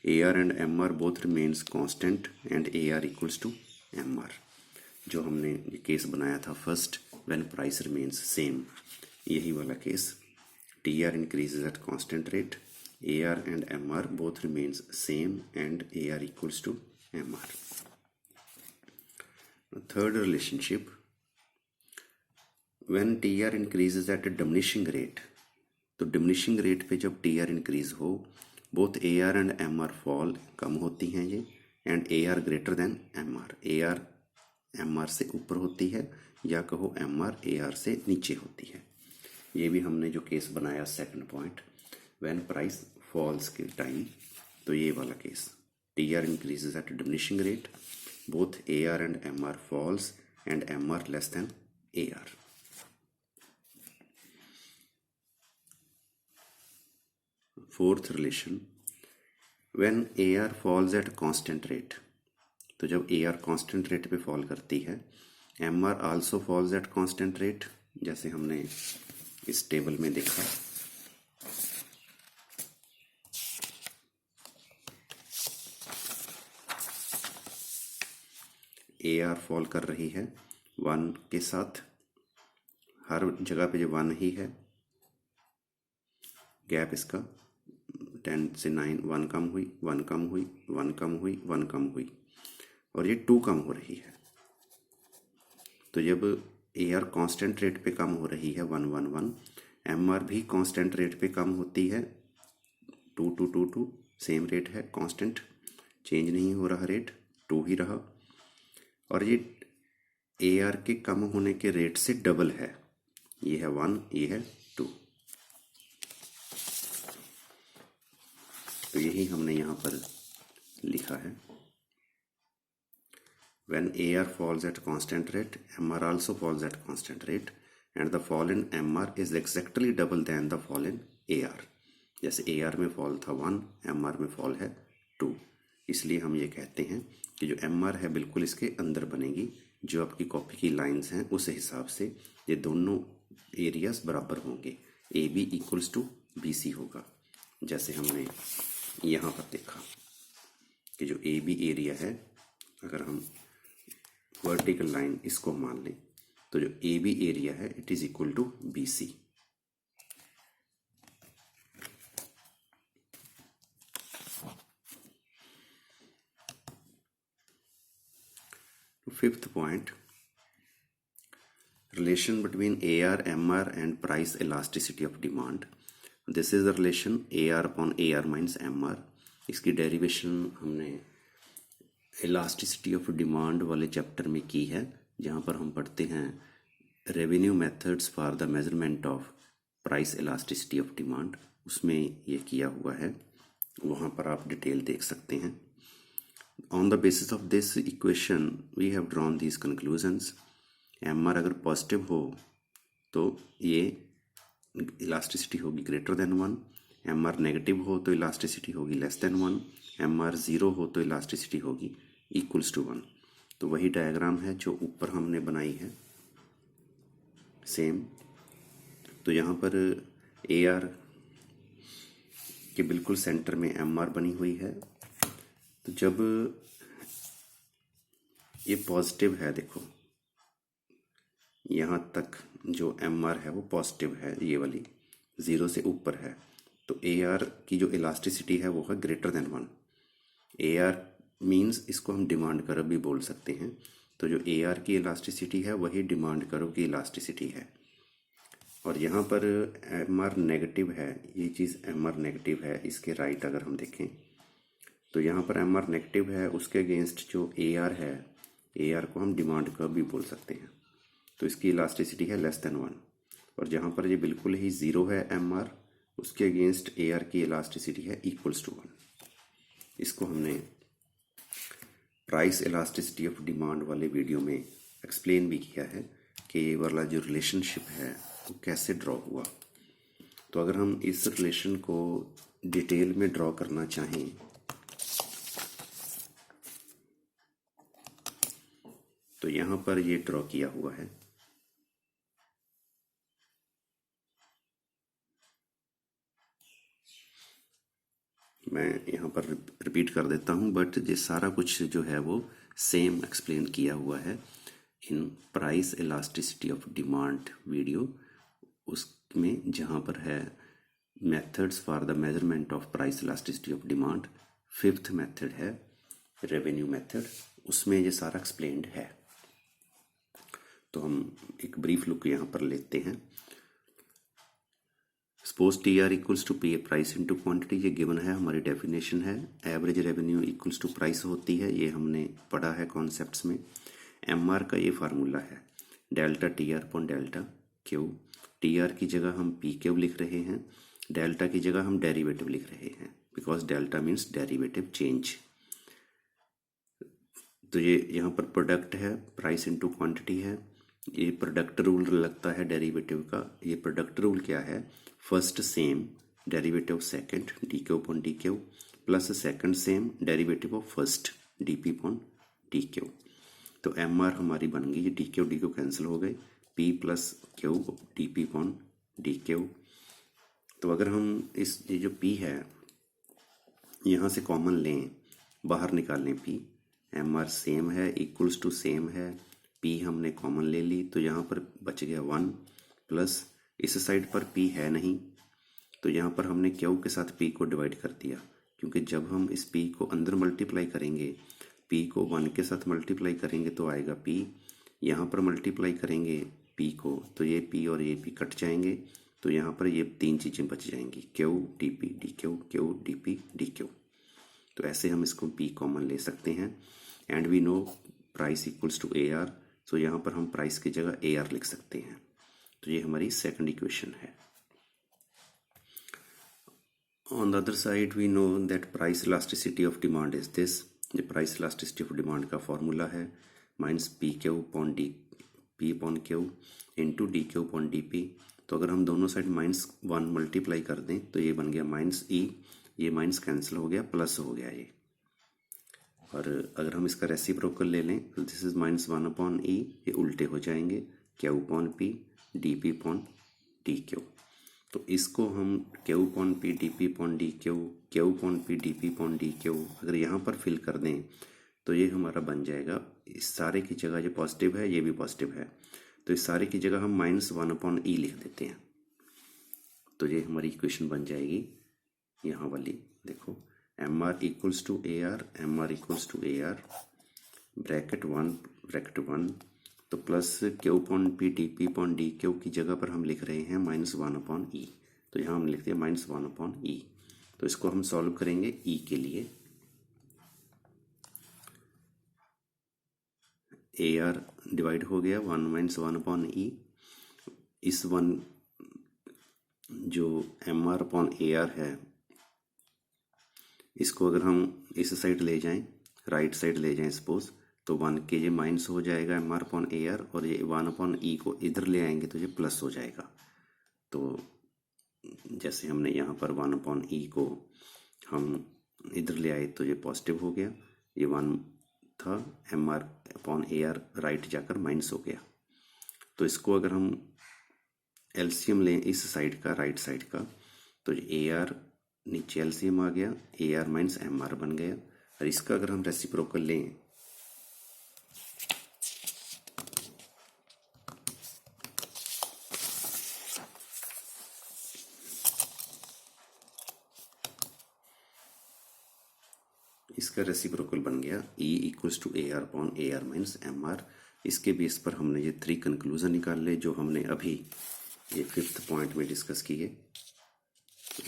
AR and MR both remains constant and AR equals to MR। जो हमने ये केस बनाया था first, when price remains same, यही वाला case. TR increases at constant rate, AR and MR both remains same and AR equals to MR। Third relationship, when TR increases at a diminishing rate, तो diminishing rate पे जब TR increase हो, both AR and MR fall, कम होती हैं ये, and AR greater than MR, AR MR से ऊपर होती है, या कहो MR AR से नीचे होती है। ये भी हमने जो केस बनाया second point, when price falls के टाइम, तो ये वाला case, TR increases at a diminishing rate, both AR and MR falls and MR less than AR. Fourth relation, when AR falls at constant rate, तो जब AR constant rate पे fall करती है, MR also falls at constant rate, जैसे हमने इस table में देखा। AR फॉल कर रही है 1 के साथ, हर जगह पे जो 1 ही है, गैप इसका 10 से 9, 1 कम हुई, 1 कम हुई, 1 कम हुई, 1 कम हुई, और ये 2 कम हो रही है। तो जब AR कांस्टेंट रेट पे कम हो रही है 1 1 1, MR भी कांस्टेंट रेट पे कम होती है 2 2 2 2, सेम रेट है, कांस्टेंट, चेंज नहीं हो रहा रेट, 2 ही रहा। और ये AR के कम होने के रेट से डबल है, ये है 1, ये है 2। तो यही हमने यहाँ पर लिखा है, when AR falls at constant rate, MR also falls at constant rate, and the fall in MR is exactly double than the fall in AR। जैसे AR में फॉल था 1, MR में फॉल है 2, इसलिए हम ये कहते हैं कि जो MR है बिल्कुल इसके अंदर बनेगी। जो आपकी कॉपी की लाइंस हैं उस हिसाब से ये दोनों एरियाज बराबर होंगे, AB इक्वल्स टू BC होगा। जैसे हमने यहाँ पर देखा कि जो AB एरिया है, अगर हम वर्टिकल लाइन इसको मान लें तो जो AB एरिया है it is equal to BC। Fifth point, relation between AR, MR and price elasticity of demand. This is the relation AR upon AR minus MR। इसकी डेरिवेशन हमने इलास्टिसिटी ऑफ डिमांड वाले chapter में की है, जहाँ पर हम पढ़ते हैं revenue methods for the measurement of price elasticity of demand, उसमें ये किया हुआ है, वहाँ पर आप डिटेल देख सकते हैं। On the basis of this equation we have drawn these conclusions. MR अगर पॉजिटिव हो तो ये इलास्टिसिटी होगी ग्रेटर देन 1, MR नेगेटिव हो तो इलास्टिसिटी होगी लेस देन 1, MR 0 हो तो इलास्टिसिटी होगी इक्वल्स टू 1। तो वही डायग्राम है जो ऊपर हमने बनाई है सेम। तो यहाँ पर AR के बिल्कुल सेंटर में MR बनी हुई है। तो जब ये पॉजिटिव है, देखो यहाँ तक जो MR है वो पॉजिटिव है, ये वाली 0 से ऊपर है, तो AR की जो इलास्टिसिटी है वो है ग्रेटर देन 1। AR मीन्स इसको हम डिमांड कर्व भी बोल सकते हैं। तो जो AR की इलास्टिसिटी है वही डिमांड कर्व की इलास्टिसिटी है। और यहाँ पर MR नेगेटिव है, ये चीज़ MR नेगेटिव है, इसके राइट अगर हम देखें तो यहाँ पर MR नेगेटिव है, उसके अगेंस्ट जो AR है, AR को हम डिमांड कर्व भी बोल सकते हैं। तो इसकी इलास्टिसिटी है लेस देन 1। और जहाँ पर ये बिल्कुल ही 0 है MR, उसके अगेंस्ट AR की इलास्टिसिटी है इक्वल्स टू 1। इसको हमने प्राइस इलास्टिसिटी ऑफ डिमांड वाले वीडियो में एक्सप्लेन भी किया है कि ये वाला जो रिलेशनशिप है वो कैसे ड्रॉ हुआ। तो अगर हम इस रिलेशन को डिटेल में ड्रॉ करना चाहें तो यहाँ पर ये ड्रॉ किया हुआ है। मैं यहाँ पर रिपीट कर देता हूँ, बट ये सारा कुछ जो है वो सेम एक्सप्लेन किया हुआ है in price elasticity of demand video, उसमें जहाँ पर है methods for the measurement of price elasticity of demand. Fifth method है रेवेन्यू मेथड, उसमें ये सारा एक्सप्लेन्ड है। तो हम एक ब्रीफ लुक यहाँ पर लेते हैं। Suppose TR equals to P price into quantity, ये गिवन है, हमारी डेफिनेशन है। Average revenue equals to price होती है, ये हमने पढ़ा है कॉन्सेप्ट्स में। MR का ये फार्मूला है delta TR upon delta Q। TR की जगह हम PQ लिख रहे हैं, डेल्टा की जगह हम डेरिवेटिव लिख रहे हैं, because delta means derivative change. तो ये यहाँ पर प्रोडक्ट है, प्राइस इंटू क्वांटिटी है, ये प्रोडक्ट रूल लगता है डेरिवेटिव का। ये प्रोडक्ट रूल क्या है, first sem derivative second DQ upon DQ plus second same derivative of first DP upon DQ। तो MR हमारी बन गई, ये DQ DQ कैंसिल हो गए, P plus Q DP upon DQ। तो अगर हम इस ये जो P है यहाँ से कॉमन लें, बाहर निकाल लें P, MR सेम है इक्वल्स टू सेम है, P हमने कॉमन ले ली, तो यहाँ पर बच गया 1, प्लस इस साइड पर P है नहीं, तो यहाँ पर हमने Q के साथ P को डिवाइड कर दिया, क्योंकि जब हम इस P को अंदर मल्टीप्लाई करेंगे, P को 1 के साथ मल्टीप्लाई करेंगे तो आएगा P, यहाँ पर मल्टीप्लाई करेंगे P को तो ये P और ये P कट जाएंगे, तो यहाँ पर ये 3 चीज़ें बच जाएंगी, Q dP dQ, Q dP dQ। तो ऐसे हम इसको P कॉमन ले सकते हैं। And we know price equals to AR, so यहाँ पर हम प्राइस की जगह AR लिख सकते हैं। तो ये हमारी सेकंड इक्वेशन है। On the other side we know that price elasticity of demand is this. ये प्राइस इलास्टिसिटी ऑफ डिमांड का फॉर्मूला है minus P upon Q into DQ upon DP। तो अगर हम दोनों साइड -1 मल्टीप्लाई कर दें तो ये बन गया -E, ये माइनस कैंसिल हो गया, प्लस हो गया ये। और अगर हम इसका रेसिप्रोकल ले लें तो दिस इज -1 अपॉन E, ये उल्टे हो जाएंगे, Q upon P DP upon DQ। तो इसको हम Q upon P DP upon DQ, Q upon P DP upon DQ अगर यहाँ पर फिल कर दें तो ये हमारा बन जाएगा, इस सारे की जगह ये पॉजिटिव है, ये भी पॉजिटिव है, तो इस सारे की जगह हम -1 अपॉन E लिख देते हैं। तो ये हमारी इक्वेशन बन जाएगी यहाँ वाली, देखो MR equals to AR, MR equals to AR bracket 1 तो plus Q upon P DP upon DQ की जगह पर हम लिख रहे हैं -1 अपॉन E, तो यहाँ हम लिखते हैं -1 अपॉन E। तो इसको हम सॉल्व करेंगे E के लिए। AR डिवाइड हो गया 1 - 1 अपॉन E, इस 1 जो MR अपॉन AR है इसको अगर हम इस साइड ले जाएं, राइट साइड ले जाएं सपोज, तो 1 के ये माइनस हो जाएगा MR अपॉन AR, और ये 1 अपॉन E को इधर ले आएंगे तो ये प्लस हो जाएगा। तो जैसे हमने यहाँ पर 1 अपॉन E को हम इधर ले आए तो ये पॉजिटिव हो गया, ये 1 था, MR अपॉन AR राइट जाकर माइनस हो गया। तो इसको अगर हम एलसीएम लें इस साइड का, राइट साइड का, तो AR नीचे एलसीएम आ गया, AR माइनस MR बन गया। और इसका अगर हम रेसिप्रोकल लें इसका रेसिप्रोकल बन गया E equals to AR upon AR minus MR। इसके बेस पर हमने ये 3 कंक्लूजन निकाल ले जो हमने अभी ये 5th पॉइंट में डिस्कस किए,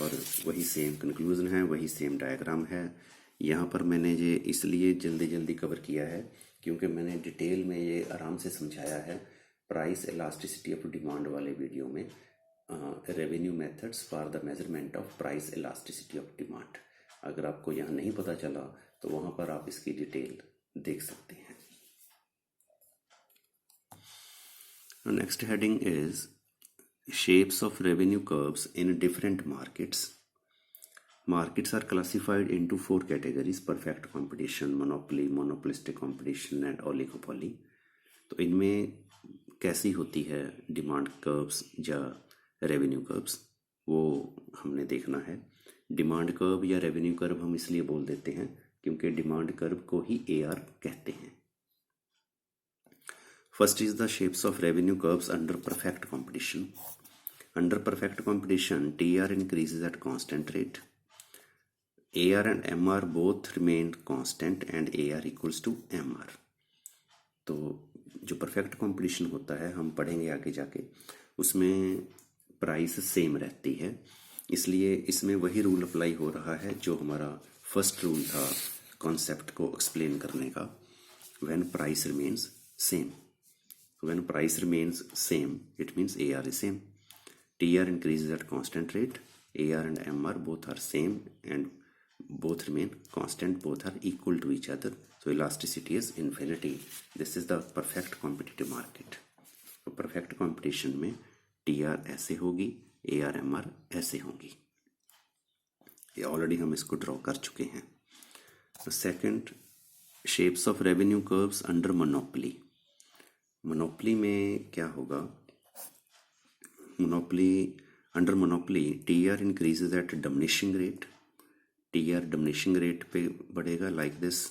और वही सेम कंक्लूजन है, वही सेम डायग्राम है। यहाँ पर मैंने ये इसलिए जल्दी जल्दी कवर किया है क्योंकि मैंने डिटेल में ये आराम से समझाया है प्राइस इलास्टिसिटी ऑफ डिमांड वाले वीडियो में, revenue methods for the measurement of price elasticity of demand. अगर आपको यहाँ नहीं पता चला तो वहाँ पर आप इसकी डिटेल देख सकते हैं। Next heading is shapes of revenue curves in different markets. Markets are classified into 4 categories: perfect competition, monopoly, monopolistic competition and oligopoly. तो इनमें कैसी होती है डिमांड कर्व्स या रेवेन्यू कर्व्स, वो हमने देखना है। डिमांड कर्व या रेवेन्यू कर्व हम इसलिए बोल देते हैं क्योंकि डिमांड कर्व को ही AR कहते हैं। First is the shapes of revenue curves under perfect competition. Under perfect competition, TR increases at constant rate. AR and MR both remain constant and AR equals to MR. तो जो perfect competition होता है हम पढ़ेंगे आगे जाके, उसमें price same रहती है, इसलिए इसमें वही रूल अप्लाई हो रहा है जो हमारा फर्स्ट रूल था कॉन्सेप्ट को एक्सप्लेन करने का, when price remains same. When price remains same, it means AR is same. TR increases at constant rate. AR and MR both are same and both remain constant, both are equal to each other. So elasticity is infinity. This is the perfect competitive market. तो perfect competition में TR ऐसे होगी, AR MR ऐसे होंगी। ये already हम इसको draw कर चुके हैं। Second, shapes of revenue curves under monopoly. Monopoly में क्या होगा, under monopoly TR increases at diminishing rate, TR diminishing rate पे बढ़ेगा like this.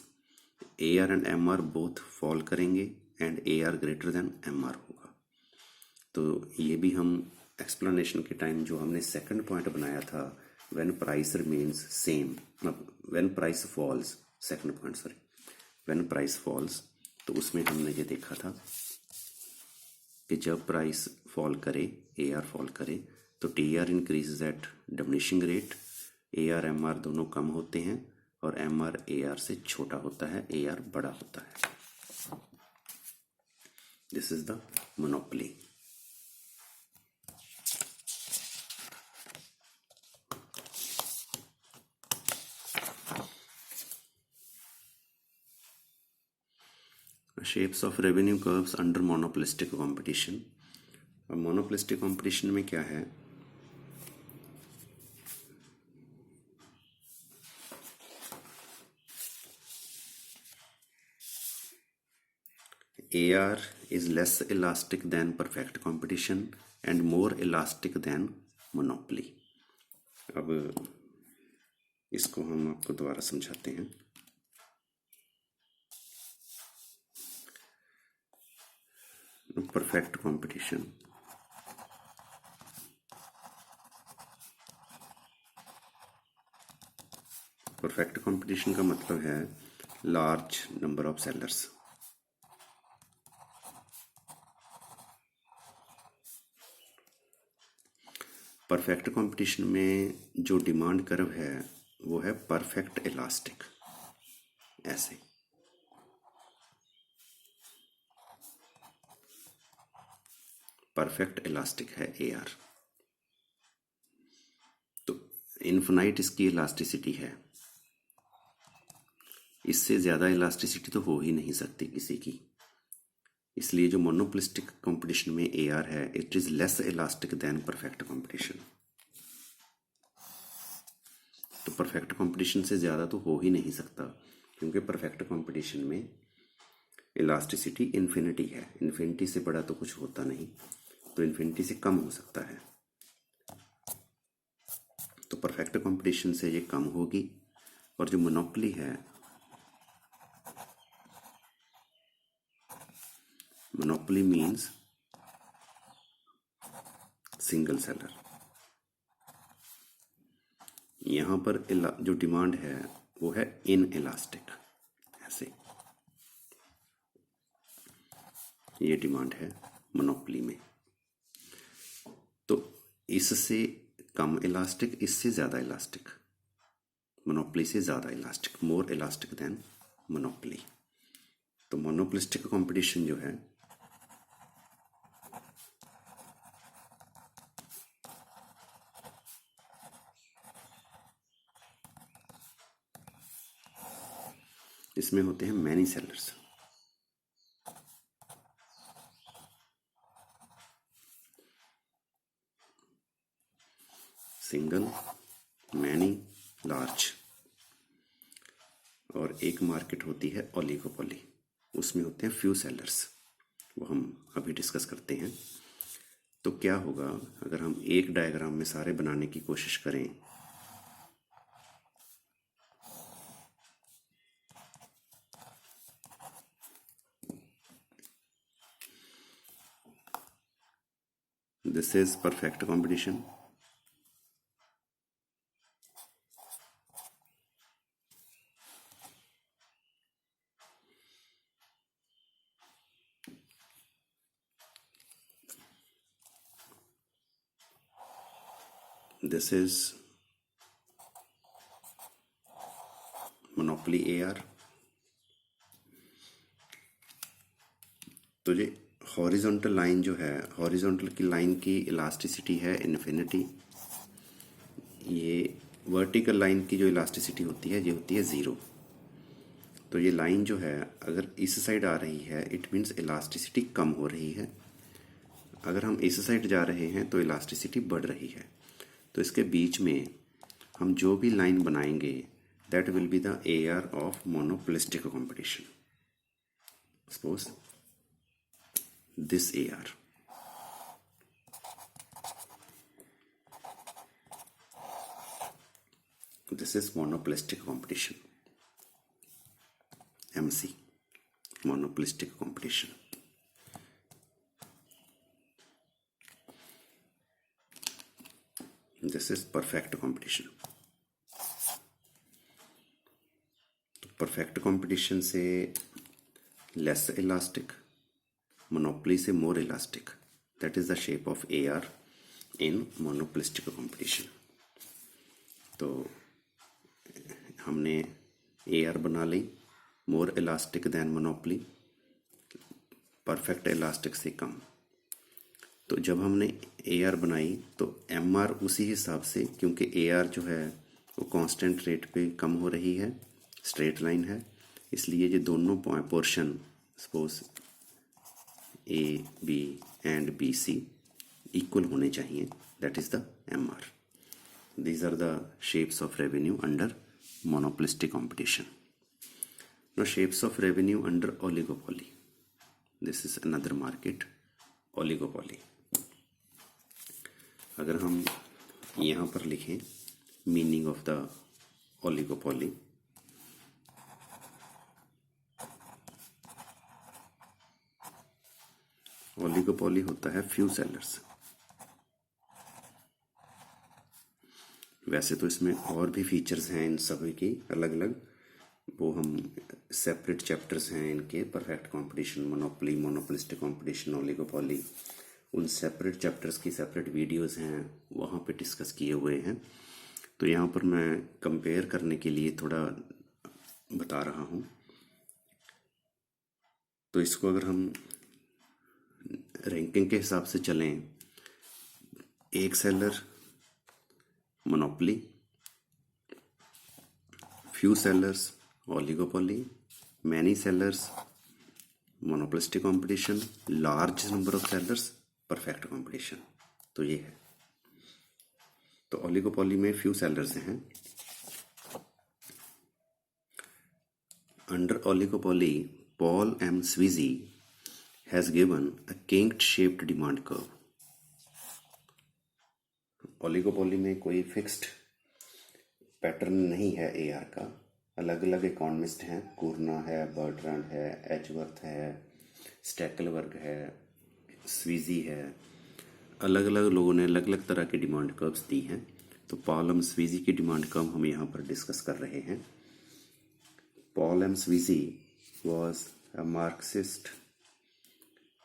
AR and MR both fall करेंगे and AR greater than MR होगा। तो ये भी हम एक्सप्लेनेशन के टाइम जो हमने सेकंड पॉइंट बनाया था, when price remains same, when price false, second point sorry, when price falls, तो उसमें हमने ये देखा था कि जब प्राइस फॉल करे, ए आर फॉल करे, तो T R increase at diminishing rate, A R M R दोनों कम होते हैं और एम आर ए आर से छोटा होता है, ए आर बड़ा होता है। This is the monopoly. Shapes of revenue curves under monopolistic competition. अब मोनोपोलिस्टिक कंपटीशन में क्या है, AR is less elastic than perfect competition and more elastic than monopoly। अब इसको हम आपको दोबारा समझाते हैं। परफेक्ट कंपटीशन, परफेक्ट कंपटीशन का मतलब है large number of sellers. Perfect competition में जो डिमांड कर्व है वो है परफेक्ट इलास्टिक, ऐसे। परफेक्ट इलास्टिक है ए आर, तो इन्फिनाइट इसकी इलास्टिसिटी है, इससे ज़्यादा इलास्टिसिटी तो हो ही नहीं सकती किसी की। इसलिए जो मोनोपोलिस्टिक कंपटीशन में ए आर है, it is less elastic than perfect competition. तो परफेक्ट कंपटीशन से ज़्यादा तो हो ही नहीं सकता, क्योंकि परफेक्ट कंपटीशन में इलास्टिसिटी इन्फिनिटी है, इन्फिनिटी से बड़ा तो कुछ होता नहीं, तो इन्फिनिटी से कम हो सकता है। तो परफेक्ट कंपटीशन से ये कम होगी। और जो मोनोपोली है, मोनोपोली मीन्स सिंगल सेलर। यहाँ पर जो डिमांड है वो है इन इलास्टिक, ऐसे ये डिमांड है मोनोपोली में। तो इससे कम इलास्टिक, इससे ज़्यादा इलास्टिक, मोनोपोली से ज़्यादा elastic, more elastic than monopoly. तो मोनोपोलिस्टिक कंपटीशन जो है इसमें होते हैं many sellers. Single, many, large. और एक मार्केट होती है ओलिगोपोली, उसमें होते हैं फ्यू सेलर्स, वो हम अभी डिस्कस करते हैं। तो क्या होगा अगर हम एक डायग्राम में सारे बनाने की कोशिश करें, this is perfect competition, this is monopoly A R. तो ये हॉरिजॉन्टल लाइन जो है, हॉरिजॉन्टल की लाइन की इलास्टिसिटी है इन्फिनिटी। ये वर्टिकल लाइन की जो इलास्टिसिटी होती है ये होती है ज़ीरो। तो ये लाइन जो है अगर इस साइड आ रही है, इट मीन्स इलास्टिसिटी कम हो रही है। अगर हम इस साइड जा रहे हैं तो इलास्टिसिटी बढ़ रही है। तो इसके बीच में हम जो भी लाइन बनाएंगे, that will be the A R of monopolistic competition. Suppose this A R, this is monopolistic competition, MC, monopolistic competition। This is perfect competition. तो परफेक्ट कंपटीशन से लेस इलास्टिक, मोनोपोली से more elastic, that is the shape of AR in monopolistic competition. तो हमने AR बना ली, more elastic than monopoly, perfect elastic से कम। तो जब हमने AR बनाई तो MR उसी हिसाब से, क्योंकि AR जो है वो कांस्टेंट रेट पे कम हो रही है, स्ट्रेट लाइन है, इसलिए ये दोनों portion suppose A, B and BC equal होने चाहिए, that is the MR। These are the shapes of revenue under monopolistic competition. Now shapes of revenue under oligopoly. This is another market, oligopoly. अगर हम यहाँ पर लिखें meaning of the oligopoly, oligopoly होता है few sellers। वैसे तो इसमें और भी फीचर्स हैं इन सभी की अलग अलग, वो हम सेपरेट चैप्टर्स हैं इनके, perfect competition, monopoly, monopolistic competition, oligopoly, उन सेपरेट चैप्टर्स की सेपरेट वीडियोस हैं, वहाँ पे डिस्कस किए हुए हैं। तो यहाँ पर मैं कंपेयर करने के लिए थोड़ा बता रहा हूँ। तो इसको अगर हम रैंकिंग के हिसाब से चलें, एक seller monopoly, few sellers oligopoly, many sellers monopolistic competition, large number of sellers perfect competition। तो ये है। तो oligopoly में few sellers हैं। Under oligopoly, Paul M. Sweezy has given a kinked shaped demand curve। Oligopoly में कोई fixed pattern नहीं है AR का, अलग अलग इकोनॉमिस्ट हैं, कुर्ना है, बर्ट्रांड है, एचवर्थ है, स्टैकलबर्ग है, स्वीजी है, अलग अलग लोगों ने अलग अलग तरह की डिमांड कर्व्स दी हैं। तो पॉल एम स्वीजी की डिमांड कर्व हम यहाँ पर डिस्कस कर रहे हैं। Paul M Sweezy was a Marxist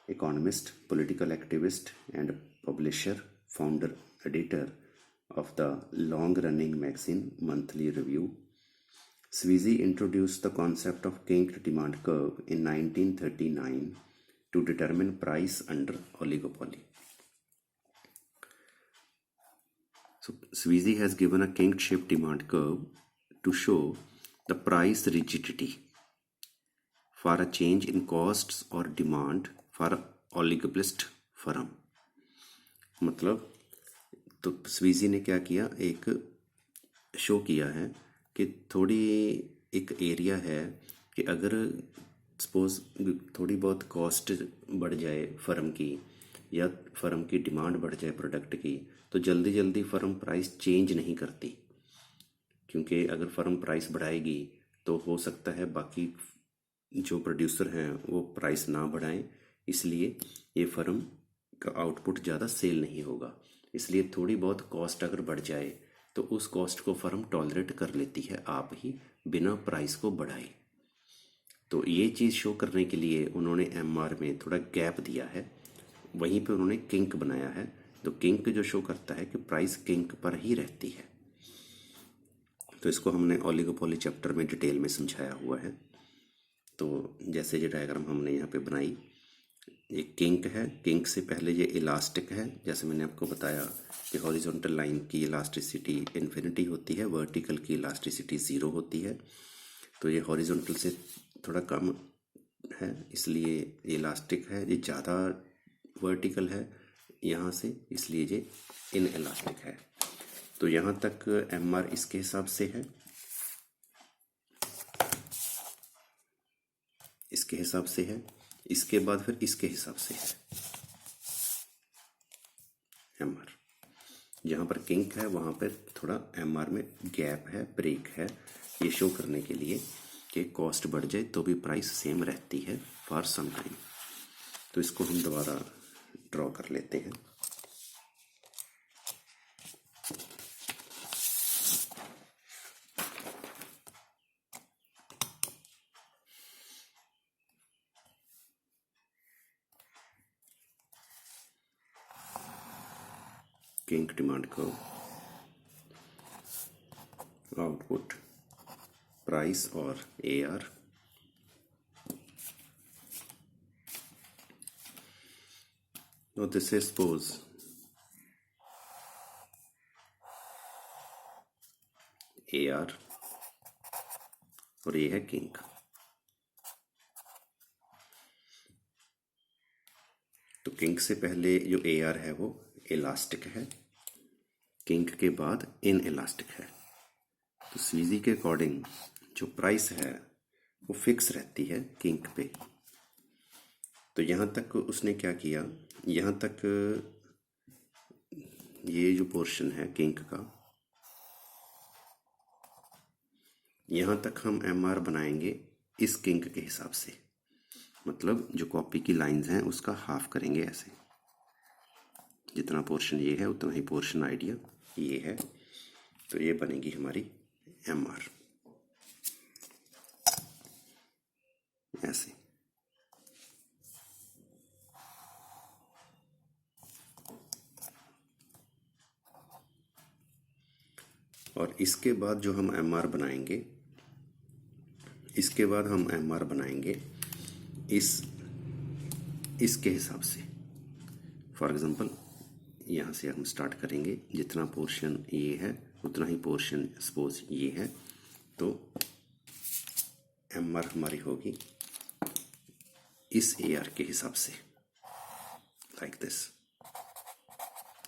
economist, political activist and publisher, founder, editor of the long-running magazine Monthly Review. Sweezy introduced the concept of kinked demand curve in 1939 to determine price under oligopoly. So Sweezy has given a kinked shaped demand curve to show the price rigidity for a change in costs or demand for oligopolist firm. मतलब तो स्वीजी ने क्या किया, एक show किया है कि थोड़ी एक एरिया है कि अगर सपोज थोड़ी बहुत कॉस्ट बढ़ जाए फर्म की, या फर्म की डिमांड बढ़ जाए प्रोडक्ट की, तो जल्दी जल्दी फर्म प्राइस चेंज नहीं करती, क्योंकि अगर फर्म प्राइस बढ़ाएगी तो हो सकता है बाकी जो प्रोड्यूसर हैं वो प्राइस ना बढ़ाएं, इसलिए ये फर्म का आउटपुट ज़्यादा सेल नहीं होगा। इसलिए थोड़ी बहुत कॉस्ट अगर बढ़ जाए तो उस कॉस्ट को फर्म टॉलरेट कर लेती है आप ही, बिना प्राइस को बढ़ाए। तो ये चीज़ शो करने के लिए उन्होंने MR में थोड़ा गैप दिया है, वहीं पे उन्होंने किंक बनाया है। तो किंक जो शो करता है कि प्राइस किंक पर ही रहती है। तो इसको हमने ओलिगोपोली चैप्टर में डिटेल में समझाया हुआ है। तो जैसे ये डायग्राम हमने यहाँ पे बनाई, ये किंक है, किंक से पहले ये इलास्टिक है। जैसे मैंने आपको बताया कि हॉरिजॉन्टल लाइन की इलास्टिसिटी इन्फिनिटी होती है, वर्टिकल की इलास्टिसिटी 0 होती है। तो ये हॉरिजॉन्टल से थोड़ा कम है, इसलिए ये इलास्टिक है। ये ज़्यादा वर्टिकल है यहाँ से, इसलिए ये इन इलास्टिक है। तो यहाँ तक MR इसके हिसाब से है, इसके हिसाब से है, इसके बाद फिर इसके हिसाब से है MR। जहाँ पर किंक है वहाँ पर थोड़ा MR में गैप है, ब्रेक है, ये शो करने के लिए कि कॉस्ट बढ़ जाए तो भी प्राइस सेम रहती है फॉर सम टाइम। तो इसको हम दोबारा ड्रॉ कर लेते हैं। kink demand curve, output price or AR, now this is suppose AR और ये है किंक। तो किंक से पहले जो AR है वो इलास्टिक है, किंक के बाद इन इलास्टिक है। तो सीजी के अकॉर्डिंग जो प्राइस है वो फिक्स रहती है किंक पे। तो यहाँ तक उसने क्या किया, यहाँ तक ये जो पोर्शन है किंक का, यहाँ तक हम MR बनाएंगे इस किंक के हिसाब से, मतलब जो कॉपी की लाइंस हैं उसका हाफ करेंगे ऐसे, जितना पोर्शन ये है उतना ही पोर्शन आइडिया ये है। तो ये बनेगी हमारी MR ऐसे। और इसके बाद जो हम MR बनाएंगे, इसके बाद हम MR बनाएंगे इसके हिसाब से। फॉर एग्जांपल यहाँ से हम स्टार्ट करेंगे, जितना पोर्शन ये है उतना ही पोर्शन सपोज ये है, तो MR हमारी होगी इस AR के हिसाब से, like this.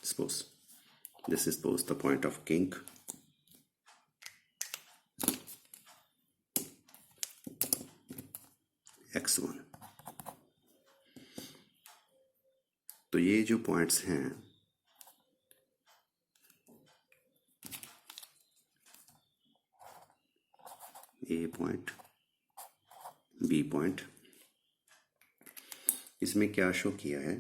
Suppose this is suppose the point of kink, X1। तो ये जो पॉइंट्स हैं A पॉइंट, B पॉइंट, इसमें क्या शो किया है,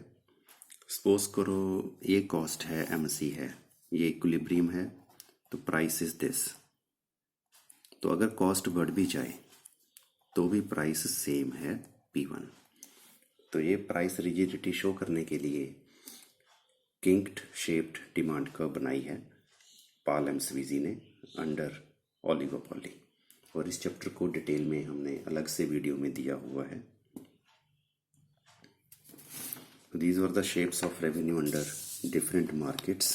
सपोज करो ये कॉस्ट है MC है, ये इक्विलिब्रियम है, तो प्राइस इज दिस। तो अगर कॉस्ट बढ़ भी जाए तो भी प्राइस सेम है P1। तो ये प्राइस रिजिडिटी शो करने के लिए किंक्ड शेप्ड डिमांड कर्व बनाई है पॉल एम स्वीजी ने अंडर ओलिगोपोली, और इस चैप्टर को डिटेल में हमने अलग से वीडियो में दिया हुआ है। These were the shapes of revenue under different markets.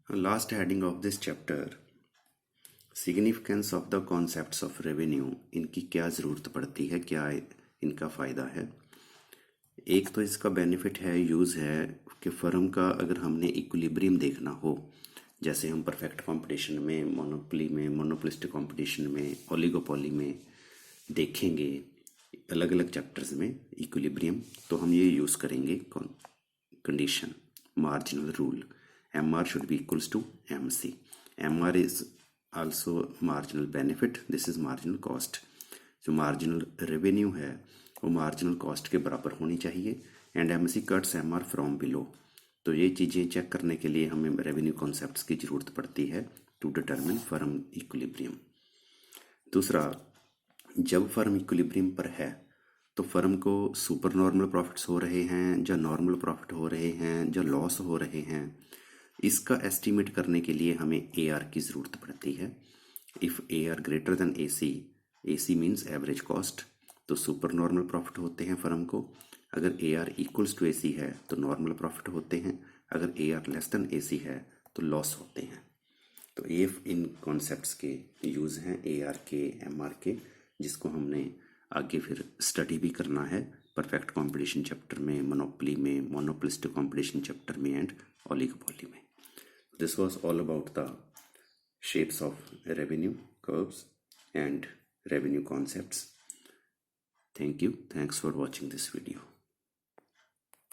Last heading of this chapter, significance of the concepts of revenue, इनकी क्या ज़रूरत पड़ती है, क्या इनका फ़ायदा है। एक तो इसका बेनिफिट है, यूज़ है कि फ़र्म का अगर हमने इक्विलिब्रियम देखना हो, जैसे हम परफेक्ट कंपटीशन में, मोनोपोली में, मोनोपोलिस्टिक कंपटीशन में, ओलिगोपोली में देखेंगे अलग अलग चैप्टर्स में इक्विलिब्रियम, तो हम ये यूज़ करेंगे condition marginal rule, MR should be equals to MC। MR is also marginal benefit, this is marginal cost। जो मार्जिनल रेवेन्यू है वो मार्जिनल कॉस्ट के बराबर होनी चाहिए, and MC cuts MR from below. तो ये चीज़ें चेक करने के लिए हमें रेवेन्यू कॉन्सेप्ट्स की ज़रूरत पड़ती है टू डिटरमिन फर्म इक्विलिब्रियम। दूसरा, जब फर्म इक्विलिब्रियम पर है तो फर्म को सुपर नॉर्मल प्रॉफिट्स हो रहे हैं, जो नॉर्मल प्रॉफिट हो रहे हैं, जो लॉस हो रहे हैं, इसका एस्टीमेट करने के लिए हमें AR की ज़रूरत पड़ती है। If AR greater then AC means average cost, तो सुपर नॉर्मल प्रॉफिट होते हैं फर्म को। अगर AR इक्वल्स टू AC है तो नॉर्मल प्रॉफिट होते हैं, अगर AR लेस देन AC है तो लॉस होते हैं। तो ये इन कॉन्सेप्ट्स के यूज़ हैं AR के, MR के, जिसको हमने आगे फिर स्टडी भी करना है परफेक्ट कंपटीशन चैप्टर में, मोनोपोली में, मोनोपोलिस्टिक कंपटीशन चैप्टर में, एंड ओलिगोपोली में। This was all about the shapes of revenue curves and revenue concepts. Thank you. Thanks for watching this video.